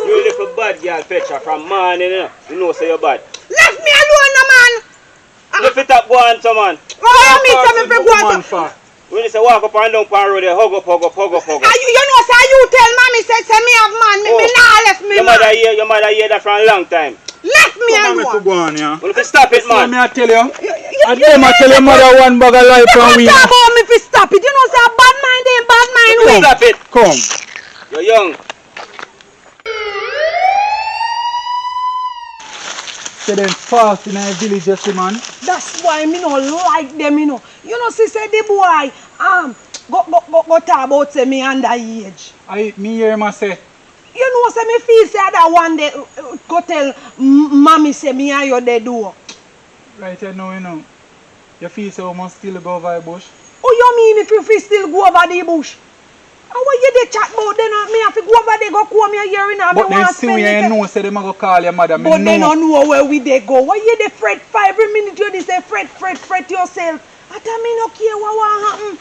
You little bad girl, Petra, from morning, you know say you're bad. Left me alone, no man. Lift it up, go on, some man. Oh, you mean something for go on? When you say walk up and down pan road, there, hug up. You know, say you tell mommy say me have man, me nah left me your man. Your mother hear that for a long time. Left me alone. Come on, go on, yeah. Well, if you stop it, man. So me I tell you. I tell your mother one bag of life from we. You can't about me if you stop it. You know, say a bad mind ain't bad mind. If you stop it. Come. You're young. Say them fast in our village, you see, man. That's why me no like them, you know. You know, see, say the boy, go talk about say me underage. Me hear him say. You know, say me feel say that one day go tell mommy say me and you they do. Right now, you know. You feel so we must still go over the bush? Oh, you mean if you feel still go over the bush? And what you dey chat about then me have to go over there go come here hearing and But they see we ain't know say them a go call your mother. But they don't know where we dey go. Why you dey fret for every minute you dey say fret yourself? I tell me no care what happen.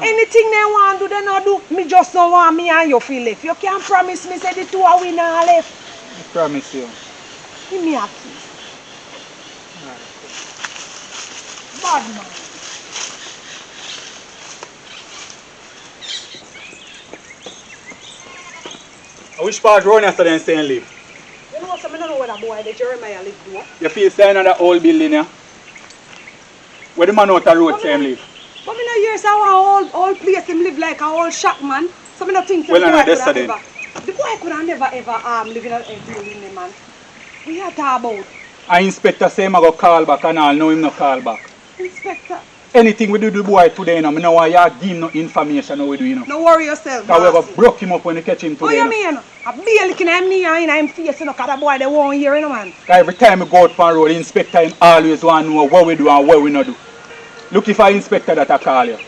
Anything they want do, they not do. Me just don't want me and you feel left. You can't promise me say the two are we not left. I promise you. Give me a kiss. Bad man. Which part round yesterday and stay and live? You know what, I don't know where that boy, the Jeremiah live do. You feel staying in that old building, yeah? Where the man out the road stay and live? But me no hear say one old place him live like a old shack man. So me no think Well, the boy could yesterday. the boy could have never ever live in a building, man. We are talking about And inspector say him go call back and all, no him no call back. Inspector. Anything we do the boy today, you know, I don't want you give him no information how we do, you know. No worry yourself. Because we have broke him up when we catch him today. What you mean? I be looking at me and in him face, you know, because the boy they won't hear, you know, man. Every time we go out on the road, the inspector him always want to know what we do and what we not do. Look if I inspector that I call you.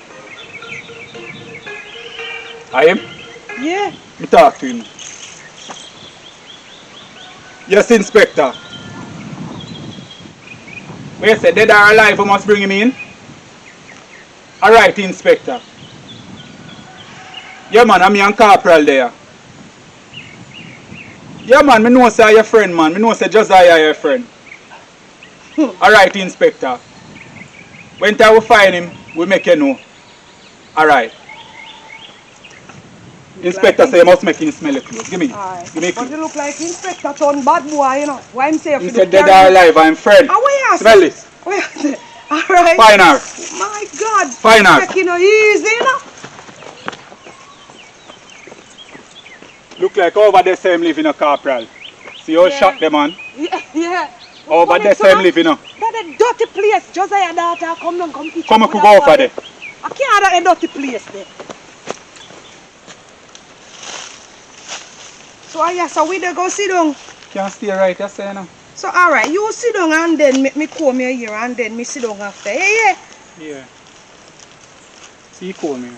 I am? Yeah. Me talk to him. Yes, inspector. When you say dead or alive, we must bring him in. Alright, inspector. Yeah, man, I'm young corporal there. Yeah, man, me know say your friend, man. Me know say Josiah your friend. Alright, inspector. When time we find him, we make you know. Alright. Inspector say you must make him smell the clothes. Give me. Alright. Give me But you clothes. look like Inspector turn bad boy, you know. Why him say He said dead or alive, I'm friend. Ah, where you Smell this. Where you say? Alright. Fine her. My God. Fine her. Take it easy, you know. Look like over there same live in a corporal. See how Yeah. shot them man. Yeah. Over there same live in a. That a dirty place. Josiah daughter come down, come eat. Come up on, with go that over boy. there. I can't have that dirty place there. So so we dey go sit down. Can't stay right, you say now. So alright, you sit down and then make me come here and then me sit down after. Yeah. Yeah. See, call me.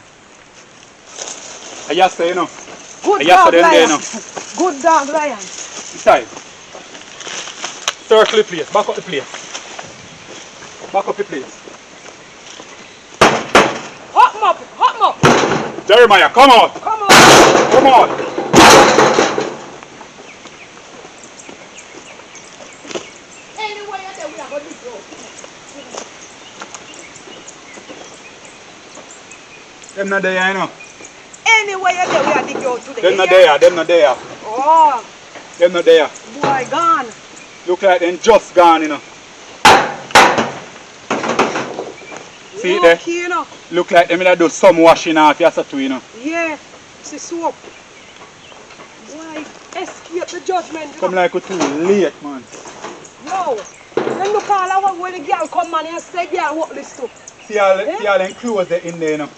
I just say, you know. Good Yes, dog then there, lion. no. Good dog lion. Inside. Circle the place. Back up the place. Back up the place. Hot him up, hot him up. Jeremiah, come out. Come on. Come on. Anyway, I said we are going to go. Them not there, you know. Anyway, I said we are to go today. Them not there, them not there. Oh, Them not there. boy, gone. Look like them just gone, you know. See it there? Look here, you know. Look like them do some washing off, yes, too, you know. Yeah, see soap. Boy, escape the judgment. You Come know. like we're too late, man. Yo, then look all our when the girl come man and say, girl, what this to? See all them clothes there in there, you know.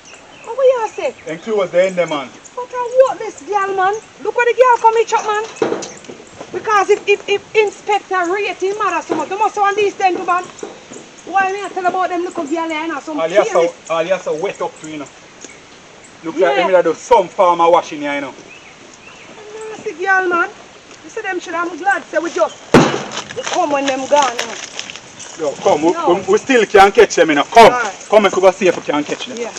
What you say? Them clothes there in there, man. But I want this girl, man. Look where the girl come each up, man. Because if Inspector rate him mother so much, they must understand to man. Why me I tell about them little girl and some All you so wet up to, you know. Look like them that do some farmer washing here, you know. Nasty girl, man. You see them shit, I'm glad say we come when them gone, you know. Yo, come, we still can catch them, you know. Come, right. Come and go see if we can catch them. Yeah.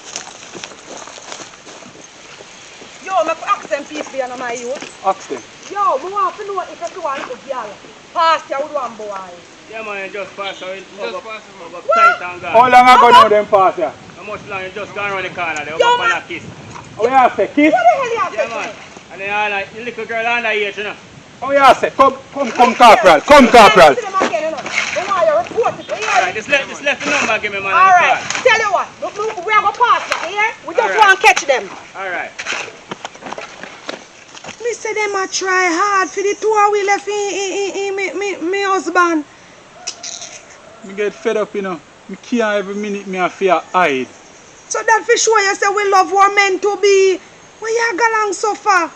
Yo, I ask them people here, my youth. Ask them. Yo, we want to know if you want to girl. Pass you with one boy. Yeah, man, you just pass out. Just pass out. Tight and gone. How long ago now them pass here? How much long? You just gone around the corner there. Yo, Up man. and a kiss. How you say? Kiss? What the hell you Yeah, say? man. And then the little girl under age, you know. How you say? Come, Corporal. Come, Corporal. Alright, just let the number give me, man. Alright, tell you what, we are going to pass that, yeah? We just want to catch them. Alright. Me say them a try hard for the tour we left in me husband. Me get fed up, you know. Me can't every minute me a fear hide. So that for sure you say we love what meant to be. Why you go along so far?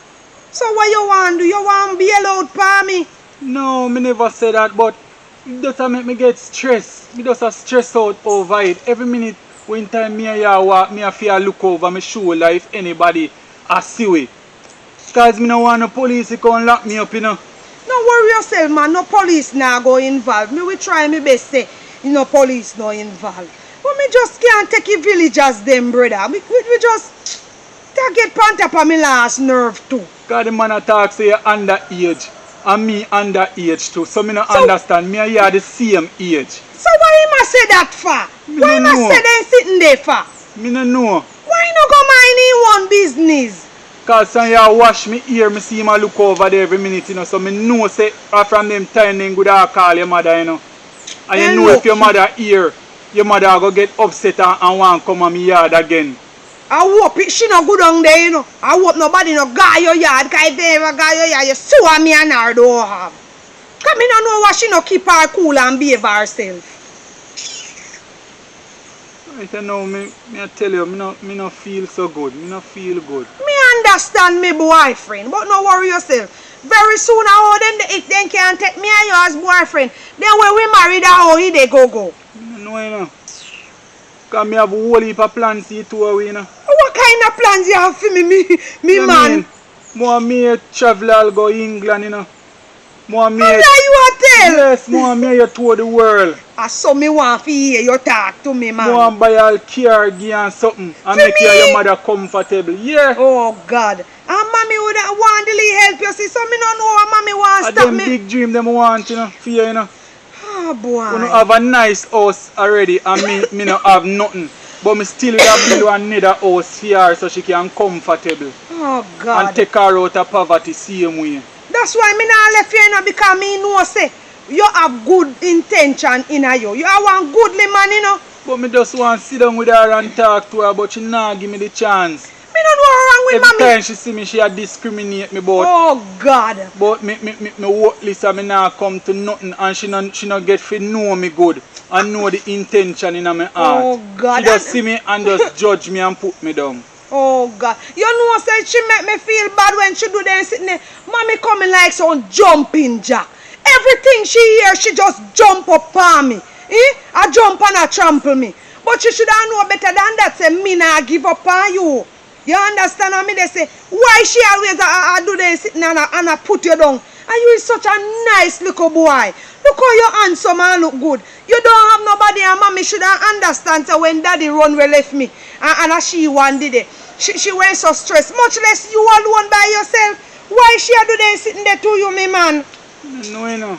So what you want do? You want bail out for me? No, me never say that, but it just make me get stressed. Me just a stress out over it. Every minute when time me a walk, me a fear look over my shoulder if anybody a see we. Cause me no want no police to come lock me up, you know. No worry yourself, man. No police now go involved. Me will try my best say, you know, police no involved. But me just can't take a village as them, brother. We just get pant up on my last nerve too. Cause the man a talk say you underage. And me underage too. So me no understand. Me and you are the same age. So why him a say that for? Me Why him no a know. say they sitting there for? Me no know. Why no go mind in one business? Cause son you wash me ear, me see him a look over there every minute, you know. So me know say from them time then good I call your mother, you know. And you know if your mother here, your mother go get upset and want to come on me yard again. I hope she no good on there, you know. I hope nobody no guy your yard, cause if they ever guy your yard, you sue me and her don't have. Cause me no know why she no keep her cool and behave herself. Right now, me I tell you, me no feel so good. Me no feel good. Me understand me boyfriend, but no worry yourself. Very soon how if they can't take me and you as boyfriend, then when we married how he they go. Me no know, you know. Cause me have a whole heap of plans to tour away, you know. What kind of plans you have for me man? More me travel all go England, you know. More me. What are you a tell? Yes, more me you tour the world. I saw me want to hear you talk to me, man. More buy all car gear and something and make you and your mother comfortable. Yeah. Oh God. And mommy would want to help you, see, so me don't know what mommy wants to stop them me. big dream them want, you know, for you, you know. Oh boy. We don't have a nice house already and me no have nothing. But me still have build another house for her so she can comfortable. Oh God. And take her out of poverty same way. That's why me not left you, you know, because me know say you have good intention in you. You are one goodly man, you know. But me just want to sit down with her and talk to her, but she not give me the chance. Me don't know what's wrong with Every mommy. time she see me, she a discriminate me about. Oh God. But me worthless and me not come to nothing and she no get to know me good and know the intention in my heart. Oh God. She just see me and just judge me and put me down. Oh God. You know say she make me feel bad when she do that sitting there. Mommy coming like some jumping jack. Everything she hear, she just jump up on me. I jump and I trample me. But she should have know better than that. Say me not give up on you. You understand what me they say? Why she always do this sitting and I put you down? And you is such a nice little boy. Look how you handsome and look good. You don't have nobody and mommy should understand so when daddy run we left me. And she one did it. She went so stressed. Much less you alone by yourself. Why she do this sitting there to you, me man? No, you know.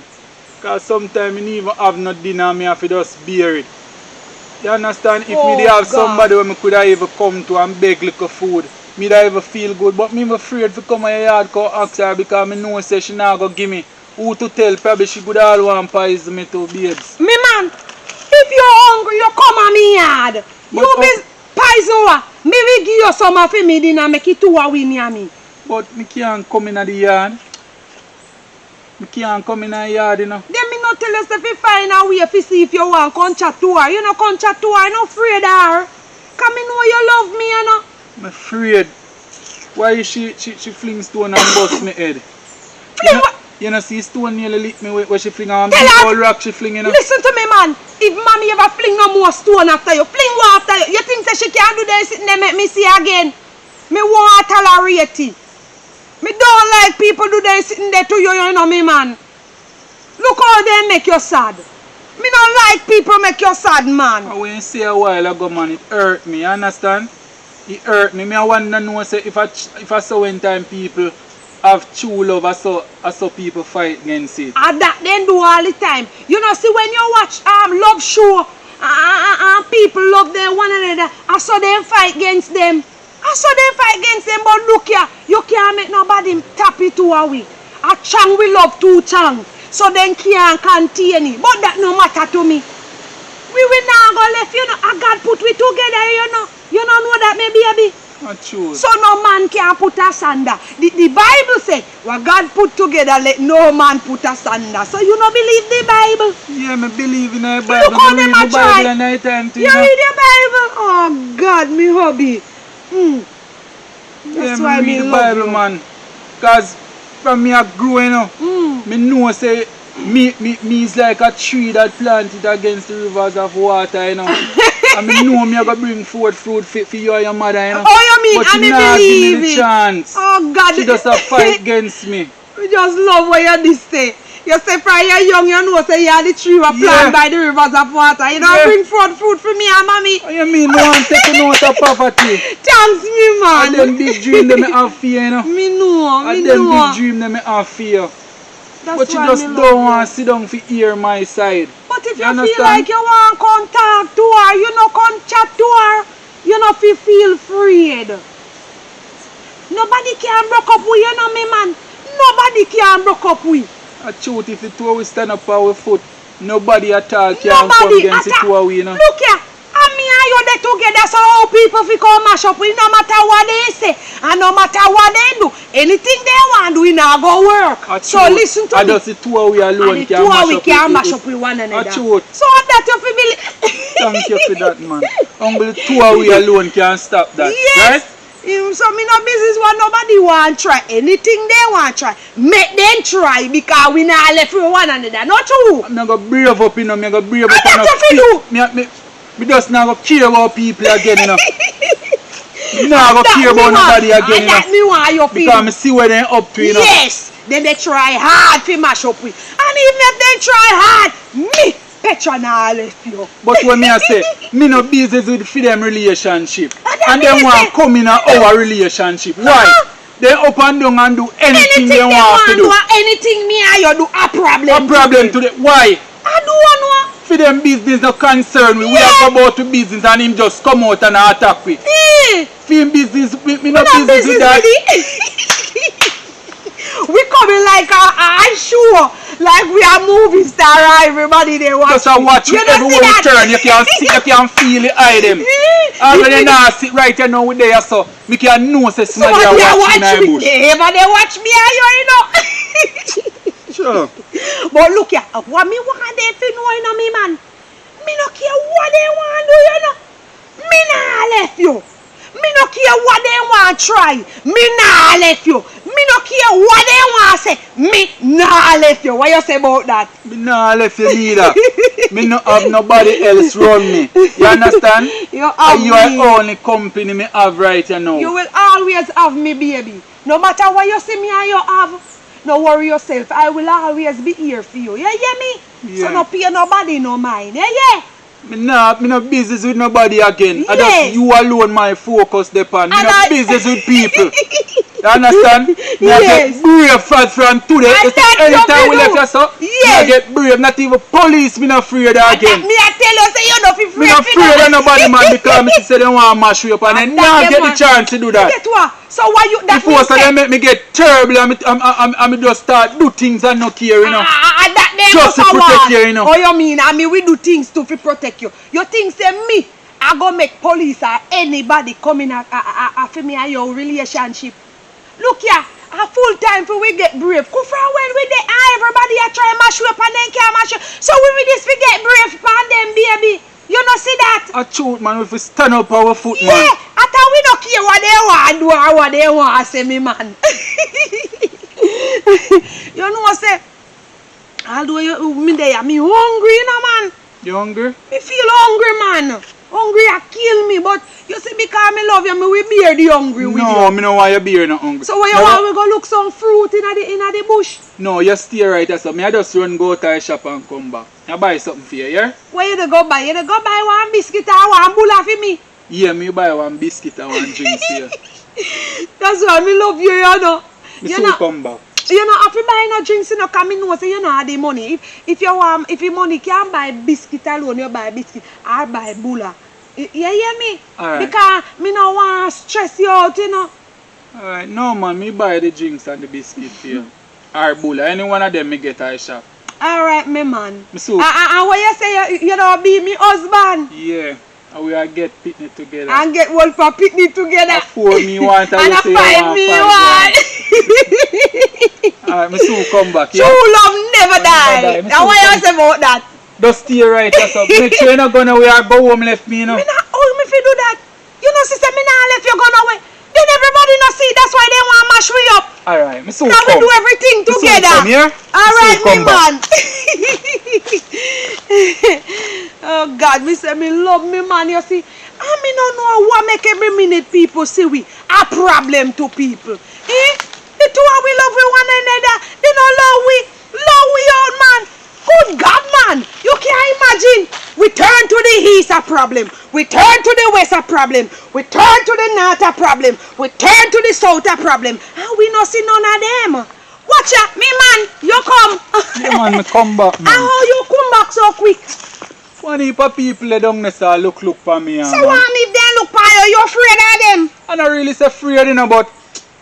Because sometimes I even have no dinner and I have to just bear it. You understand? If me they have somebody where me could have even come to and beg little food, me da even feel good. But me afraid to come to your yard to ask her because me know say she not go give me who to tell. Probably she could all want poison me too, babes. Me man, if you're hungry, you come on me yard. You be poison what? Me will give you some of me dinner make it 2 hours with me and me. But me can't come in the yard. Me can't come in the yard, you know. Then me not tell us if you find a way to see if you want to come chat to her. You know come chat to her, not afraid of her. Because me know you love me, you know. I'm afraid. Why she fling stone and bust me head? Fling what? You know, see Stone nearly lick me where she fling on Tell big her. old rock she fling, you know. Listen to me, man. If mommy ever fling no more stone after you, fling one after you. You think that she can't do that sitting there make me see again? Me won't tolerate it. Me don't like people do that sitting there to you, you know me, man. Look how they make you sad. Me don't like people make you sad, man. When you say a while ago, man, it hurt me, you understand? It hurt me. I want to know say if I saw one time people have true love, I saw people fight against it. And that they do all the time. You know, see when you watch love show, people love them one another, I saw them fight against them. But look here, you can't make nobody tap it to a way. A chang we love two chang, so then can't contain it. But that no matter to me. We will not go left, you know. God put we together, you know. You don't know that, me baby. Not true. So no man can put asunder. The Bible said, what God put together, let no man put asunder. So you don't believe the Bible? Yeah, I believe in the Bible. Look how I them read a the try. Bible at night time too, You read the Bible? Oh God, me hobby. That's why I me read the love Bible, you. man. Cause from me a growing up, me know say me is like a tree that planted against the rivers of water, you know. And me know me a go bring forth fruit for you and your mother, you know. Oh, you mean, but I she not believe give me the it. chance. Oh God. She just a fight against me. We just love what you this say. You say from you're young, you know say you're the tree was planted by the rivers of water. You don't bring forth fruit for me and mommy. What you mean no one take a note of poverty? Thanks me, man. And them big dream them me have for you, you know. Me know, And me them know. big dream them me have for you. That's But you why just me don't love want to sit down to hear my side. But if you understand? feel like you want to come talk to her, you know, come chat to her, you know, feel afraid. Nobody can broke up with you, know me, man. Nobody can broke up with. I truth if the two we stand up our foot, nobody at all can come Nobody against the at two of we, you know. Look here, and me and you there together, so how people fi come mash up with no matter what they say, and no matter what they do, anything they want do, we not go work. I So truth. listen to And me. just the two of we alone And the can two mash of we up can with mash it. up with one another. truth. So that you fi believe. Thank you for that, man. Only the two of we alone can stop that. Yes. Right? So me no business what nobody want try. Anything they want try. Make them try because we not left with one another. Not true. I'm not going to brave up, you know. I'm going to brave up. And that's what you do. Me just not going to care about people again, you know. Me not going to care about nobody again, And you know. that me want you feel. Because I see where they up to, you know. Yes. Then they try hard to mash up with. And even if they try hard, me, Petra nah left you. But when me I say, me no business with for them relationship. And And them me want say- come in our relationship. Why? They up and down and do anything they want to do. Anything me and you do a problem. A problem to them. Why? I do know. For them business no concern me. We Yeah. have about to business and him just come out and attack me. For him business, me no business with that. We coming like a show, like we are movie star. Everybody they watch. Just a watch You me don't see everywhere we that? turn. You can see, you can feel it eye them. And when they now sit right here now with there, so me can know say somebody Somebody are are watching watch my me. bush. But they watch me and you know. Sure. But look here, what me want them to know, you know me, man. Me no care what they want do, you know. Me nah left you. Me no care what they want try. Me nah left you. Me no care what they want say. Me nah left you. What you say about that? Me nah left you neither. Me no have nobody else run me. You understand? You have And you are me. only company me have right here now. You will always have me, baby. No matter what you see me and you have. No worry yourself. I will always be here for you. You hear me? Yeah. So no pay nobody no mind. Yeah. Me no business with nobody again. I Yes. just you alone my focus depend. Me And no I- business with people. You understand? Me Yes. get brave from today. And You see, that anytime you we do. left you so, Yes. me get brave. Not even police me no afraid again. Me I tell you, say you don't feel Me no afraid of nobody man because me say they want to mash you up and then that now them get the want- chance to do that. Get what? So why you that Before so means they make me get terrible and me just start do things and no care, you know. that them Just to also protect want. you, you know. Oh, you mean I mean we do things to protect you. You think say me I go make police or anybody come in for me and your relationship. Look here, a full time for we get brave. Go for when we dey everybody a try mash you up and then can't mash you. So we just we get brave pan them baby. You know see that? A truth man, if we stand up our foot Yeah, man. I thought we don't care what they want do or what they want say me man. You know, say, although me there, me hungry, you know, man. You hungry? Me feel hungry, man. Hungry a kill me, but you see, because me love you, me will bear the hungry with you. No, me no want you beer not hungry. So what you want, we go look some fruit in the bush? No, you stay right there, so me I just run go to the shop and come back. I buy something for you, yeah? Where you dey go buy? You dey go buy one biscuit or one bulla for me? Yeah, me buy one biscuit and one drink here. That's why me love you, you know. Me You soon know, come back. you know, if you buy no drinks, you know, come in, know, say you know have the money. If your money can't buy biscuit alone, you buy biscuit, I buy bulla. You hear me? Alright. Because me no want to stress you out, you know. Alright, no man, me buy the drinks and the biscuit for you. Or bulla, any one of them me get at the shop. Alright, me man. Me so, And what you say, you know, be me husband. yeah, and we are get picnic together. And get one for picnic together. A 4 me want and And you a say you 5 want me 5 want. Alright, me soon come back, True yeah? love never die. die. Me Now soon what you come. say about that? Just stay right there, so make sure you're not going away or go home left me, you know? Me not, oh, me fi do that. You know, sister, me not let you go nowhere. Then everybody not see, that's why they want to mash me up. Alright, me soon Now we come. do everything Me soon together. come, yeah? Alright, Me soon me come back. man. Oh God, me say me love me man, you see. And me no know what make every minute people see we a problem to people. Eh? The two of we love with one another. They don't love we out, man. Good God, man. You can't imagine. We turn to the east a problem. We turn to the west a problem. We turn to the north a problem. We turn to the south a problem. And we not see none of them. Watch out, me man. You come. Yeah, man, me come back, And man. how you come back so quick? One heap of people they down there say look for me, So man. what if they look for you? You afraid of them? I'm not really so afraid, you know, but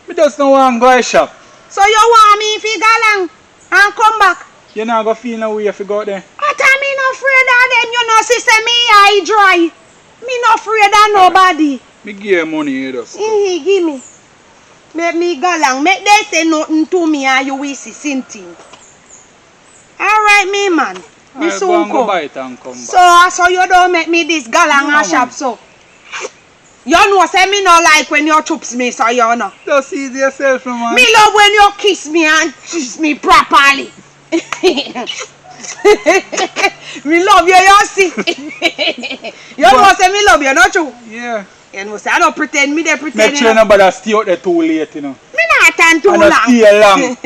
me just don't want to go to the shop. So you want me if you go along and come back? You not go feel no way if you go there. What I mean afraid of them? You know, sister, me eye dry. Me not afraid of nobody. Me give you money, you just. Give me. Make me go along. Make they say nothing to me and you will see something. Alright, me man. Me Alright, go soon and go come. buy it and come back. So you don't make me this galang No, and shop man. so. You know, say me not like when you chups me, so you know. Just ease yourself, man. Me love when you kiss me and kiss me properly. Me love you, you see. You know, say me love you, not true? Yeah. You know, say I don't pretend, me they pretend. Make sure nobody stay out there too late, you know. Me not turn too And long. not stay long.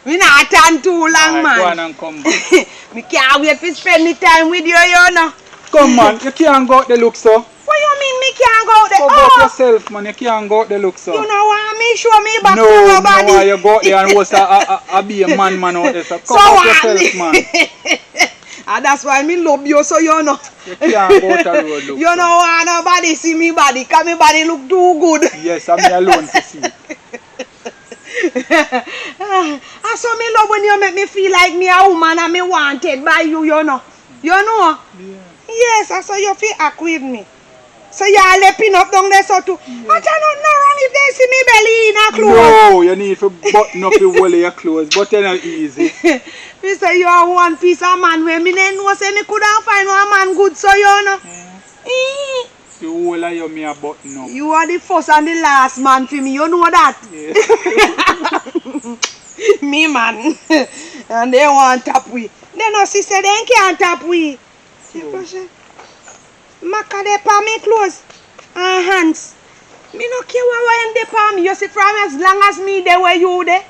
Me not turn too long, Alright, go on man. and come back. Me can't wait to spend the time with you, you know. Come on, you can't go out the look so. What you mean me can't go out there? Go out yourself, man. You can't go out the look so. You know what? Me show me back No, to no, nobody. you go out there and was a be a man out there. So come So out what? yourself, man. And that's why me love you, so you know. You can't go out the road look You so. know why nobody see me body, cause me body look too good. Yes, I'm alone to see. And so me love when you make me feel like me a woman and me wanted by you, you know. You know? Yeah. Yes, and so you feel act with me. So you are leaping up down there so too. But I don't know wrong if they see me belly in a clothes. No, you need to button up the whole of your clothes, but they're not easy. Me say you are one piece of man where me then know say me couldn't find one man good, so you know. The whole of you me a button up. You are the first and the last man for me, you know that. Yeah. Me man. And they want tap we. They no sister, they can't tap we. Maka they palm me clothes and hands. Me no care what they palm me. You see from as long as me there where you there,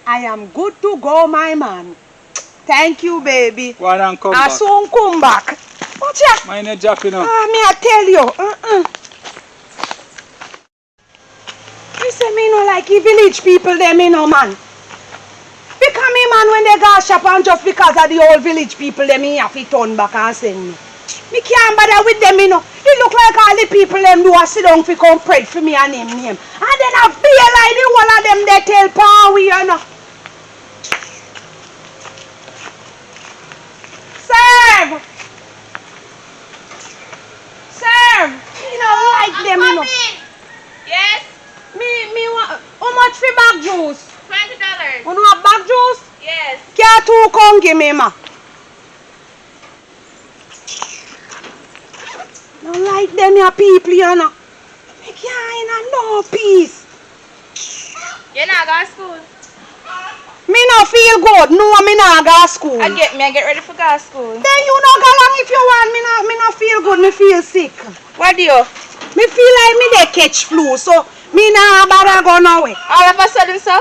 I am good to go, my man. Thank you, baby. Go on and come I back. soon come back. Watch out. Mine is dropping up. Me I tell you. You say me no like the village people there, me no man. Because me man when they go shop and just because of the old village people there, me have to turn back and send me. Me can't bother with them, you know. It look like all the people them do a sit down for come pray for me and name. And then I feel like the whole of them they tell power we, you know. Serve! Serve! You know, like them, you know. Yes, Me want, how much for bag juice? $20. You know a bag juice? Yes. Can't two come give me, ma. Don't like them your people, you know. Me can't in no peace. You're not going to school. Me no feel good. No, me not go to school. I get ready for go to school. Then you no go along if you want. Me no feel good. Me feel sick. What do you? Me feel like me dey catch flu. So me nah bother go nowhere. All of a sudden, sir?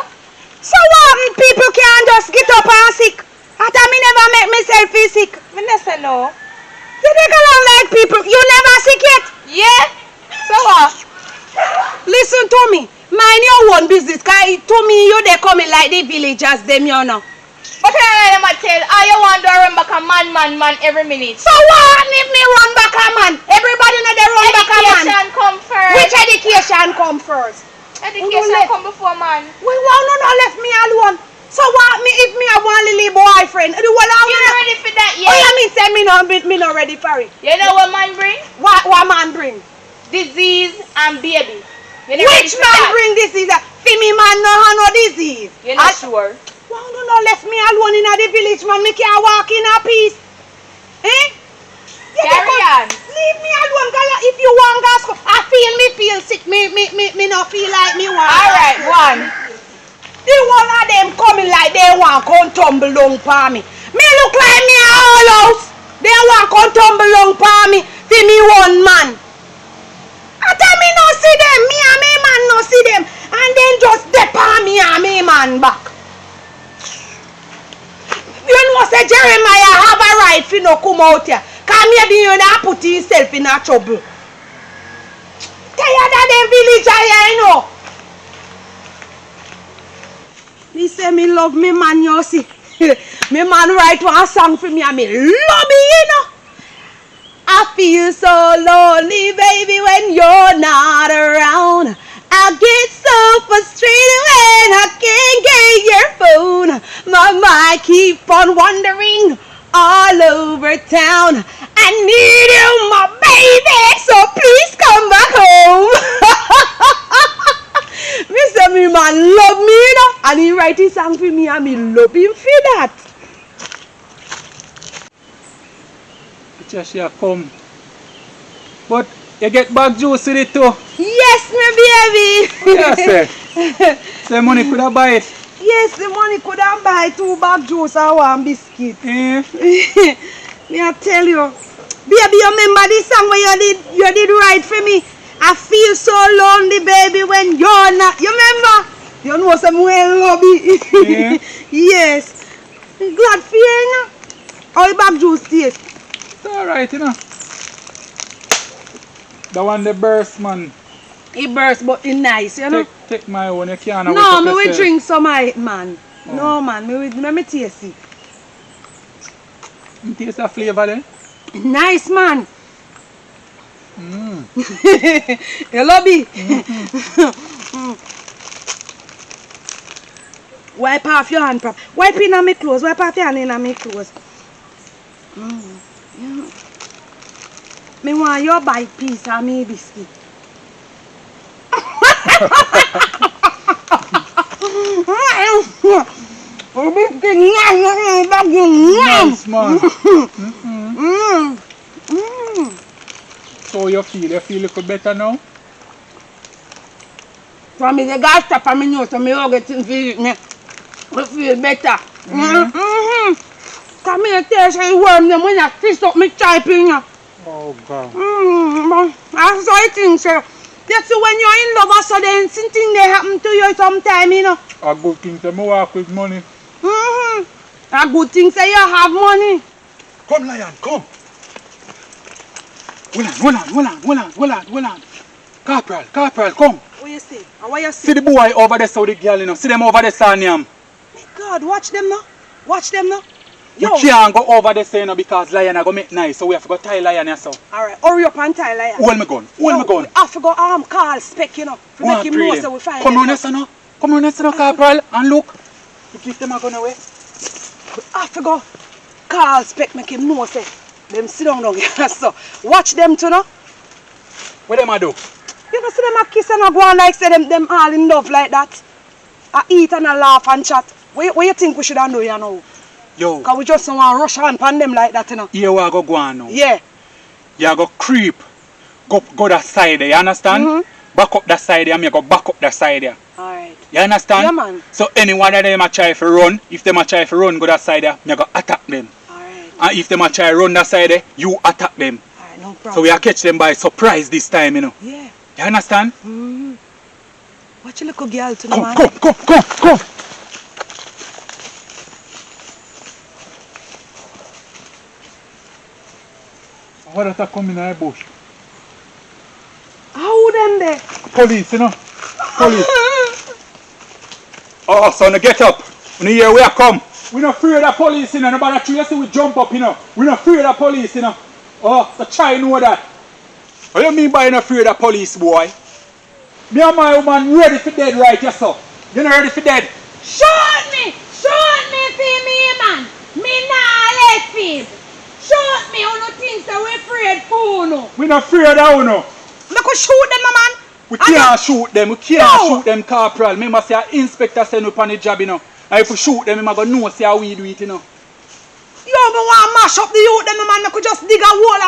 So what? People can't just get up and sick. After me never make myself feel sick. Me not say no. You take along like people. You never sick yet. Yeah? So what? Listen to me. Mind your own business. Cause to me you they coming like the villagers them you know. But I am tell all you want to run back a man every minute. So what if me run back a man? Everybody know they run back a man. Education come first. Which education come first? Education come before man. We want no left me alone. So what me if me have one little boyfriend? The one I You not ready for that yet? Oh you mean say me not ready for it? You know what man bring? What man bring? Disease and baby. You not ready Which for man that? bring disease? Me man no have no disease. You not sure? Why no left me alone in the village, man? Me can't walk in a peace. Eh? Carry on. Leave me alone, girl. If you want gas, I feel sick. Me not feel like me want. Alright, one. The one of them coming like they want come tumble down for me. Me look like me a whole house. They want come tumble down for me. See me one man. After me no see them, me and me man no see them. And then just dip on me and me man back. You know say Jeremiah have a right for no come out here. Cause maybe you not put yourself in a trouble. Tired of them village here, you know. Me say me love me man, you see. Me man write one song for me and me love it, you know. I feel so lonely, baby, when you're not around. I get so frustrated when I can't get your phone. My mind keep on wandering all over town. I need you, my baby, so please come back home. Mr. Me man love me, you know, and he write his song for me and me love him for that. She come. But you get back juice with it too. Yes, my baby. Yes, the money could have buy it. Yes, the money could have buy 2 bag juice and 1 biscuit. Eh? Me I tell you, baby, you remember this song where you did write for me? I feel so lonely, baby, when you're not. You remember? You know some well lobby. Yeah. Yes. Glad for you, you know. How the bag juice taste? It's alright, you know. The one the burst, man. It burst, but it's nice, you know. Take my own, you can't. No, me will drink some of it, man. Oh. No, man, let me taste it. You taste the flavor then? Nice, man. Mm. Hello, B. Wipe off your hand, prop. Wipe in on my clothes. Wipe off your hand in on my clothes. Yeah. Me want your bite piece of me biscuit. Nice, man. So you feel a little better now? From me the gas stop and me know so me all get things me feel better. Come here, tell you worm them when I twist up me typing. Oh God. That's how I think, sir. That's when you're in love, so then something they happen to you sometime, you know. A good thing to work with money. A good thing say you have money. Come, lion, come. Hold on. Corporal, come. What you say? And what you See say? the boy over there, so the girl, you know. See them over there, Sanyam. My God, watch them now. Watch them now. You can't go over there, you know, because lion are going to make nice. So we have to go tie lion here, so. Alright, hurry up and tie lion. Hold me gun. We have to go call spec, you know. To make him know so we find Come them on, now. Come on, Corporal, and look. You give them a gun away. We have to go call spec, make him know say them sit down here. So watch them too, no? What them a do? You know, see them a kiss and a go on like say them all in love like that. I eat and I laugh and chat. What you think we should do, you know? Yo. Because we just don't want to rush on them like that, you know? Here we go on now. Yeah. You go creep. Go that side there, you understand? Back up that side there, and me go back up that side there. Alright. You understand? Yeah, man. So anyone of them a try to run, if them a try to run go that side there, me go attack them. Alright. And if them a try to run that side there, you attack them. Alright, no problem. So we a catch them by surprise this time, you know. Yeah. You understand? Watch your little girl to the Come, man. come. What is that coming in the bush? How them there? Police, you know. Police. Oh, son, get up. When you hear where I come. We not afraid of police, you know. Nobody try to see we jump up, you know. We not afraid of police, you know. Oh, so try to know that. What do you mean by you not afraid of police, boy? Me and my woman ready for dead right, yes, sir. You not ready for dead? Shoot me for me, man. Me nah let him. Shoot me, you no think that we afraid for no. We not afraid of you, no. Look who shoot them, man. We can't shoot them. We can't shoot them, corporal. Remember, say an inspector send up on the job, you know. And if we shoot them, we go know say how we do it, you know. Yo, me want to mash up the youth, them, man. I could just dig a hole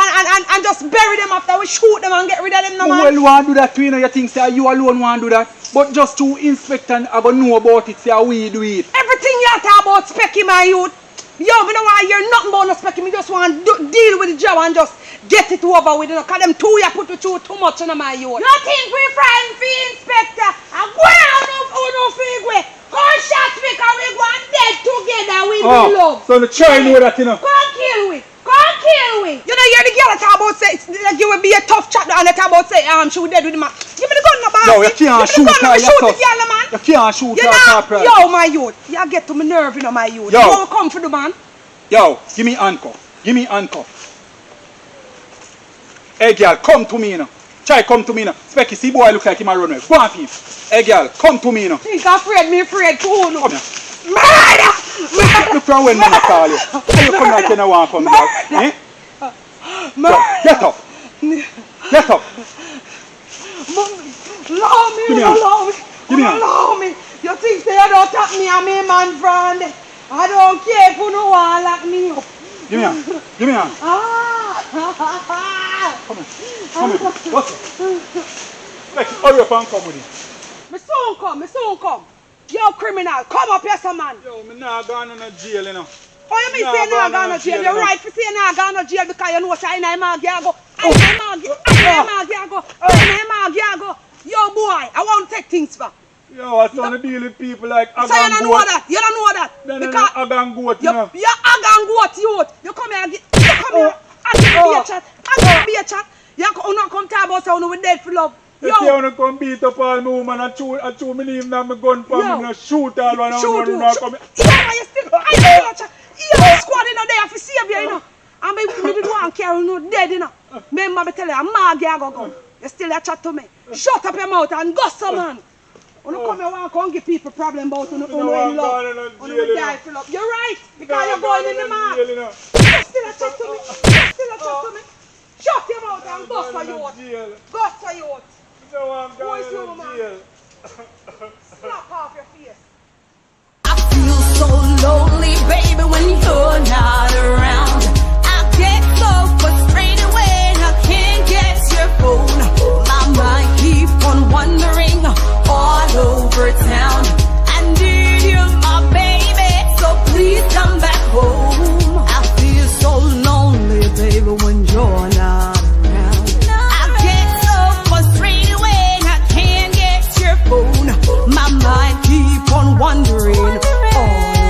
and just bury them after we shoot them and get rid of them, no, man. Well, you want to do that too, you know. You think say you alone want to do that. But just to inspect and I go know about it, say how we do it. Everything you talk about Specky, my youth. Yo, me don't want to hear nothing about no Specky. Me just want to deal with the job and just get it over with, you know. Because them two, you put you through too much, you know, my youth. You think we friends for inspector? And go on no fig way. Go shot me because we go and dead together with love. So the try know that, you know. Go kill we. You know, hear the girl talk about say, like you will be a tough chat and they talk about say, she was dead with the man. Give me the gun, no, man. No, you can't shoot her, shoot the girl, man. You can't shoot You her, know, corporal. yo, my youth, you get to my nerve, you know, my youth. Yo. You want to come for the man? Yo, give me handcuff. Hey, girl, come to me, you know. Try come to me, you know. Specky, see boy look like him a run away. Go on, him. Hey, girl, come to me, you know. Think afraid too, no. Come here. Murder! Look from when man call you. How you come like you don't want to come back? Eh? Get up. Allow me. Give me You think say you don't tap me and me man friend? I don't care if you no want lock me up. Give me hand. Come here. What's it? Hurry up and come with it. Me soon come. Yo, criminal, come up here, some man. Yo, me nah gone in a jail, you know. Oh, you mean say nah gone to jail? You're right for saying nah gone to jail because you know say I mag go. Yo, boy, I want to take things back. Yo, I want to deal with people like So you don't know that? You don't know that? Then Because I got goat, you know. you agang goat youth. You come here and be a chat. You come talk about how we dead for love. If you want to come beat up all my woman and chew me name down my gun for me and shoot all one Shoot and you. not come. Yeah, you still. You squad in there for save you, you know. And me didn't want to carry no dead, you know. Remember me tell you, I'm mad, go. You still a chat to me. Shut up your mouth and go some man. You don't come here and come give people problem about you in love. You die for love. You're right, because you're going in the mouth. You still a chat to me. Shut your mouth and go for you. Go for you. Who is you, man? Slap off your face. I feel so lonely, baby, when you're not around. I get so frustrated when I can't get your phone. My mind keep on wandering all over town. I need you, my baby, so please come back home. I feel so lonely, baby, when you're not around. I get so frustrated when I can't get your phone. My mind keep on wandering all over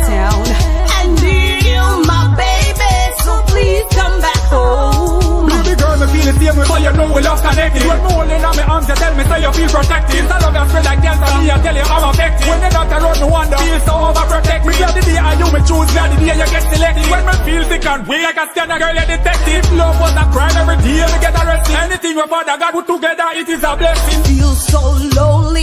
town. I need you, my baby, so please come back home. Baby girl, me feel the same way, so you know we love connected. When me holding on my arms, you tell me so you feel protected. So love you spread like cancer, me I tell you I'm affected. When the doctor around me wonder, feel so overprotected. Me glad the day I you me choose, glad the day you get selected. When me feel sick and weak like a scanner, girl, you detective. Love was a crime every day, me get arrested. Anything we father God put together, it is a blessing. Feel so lonely.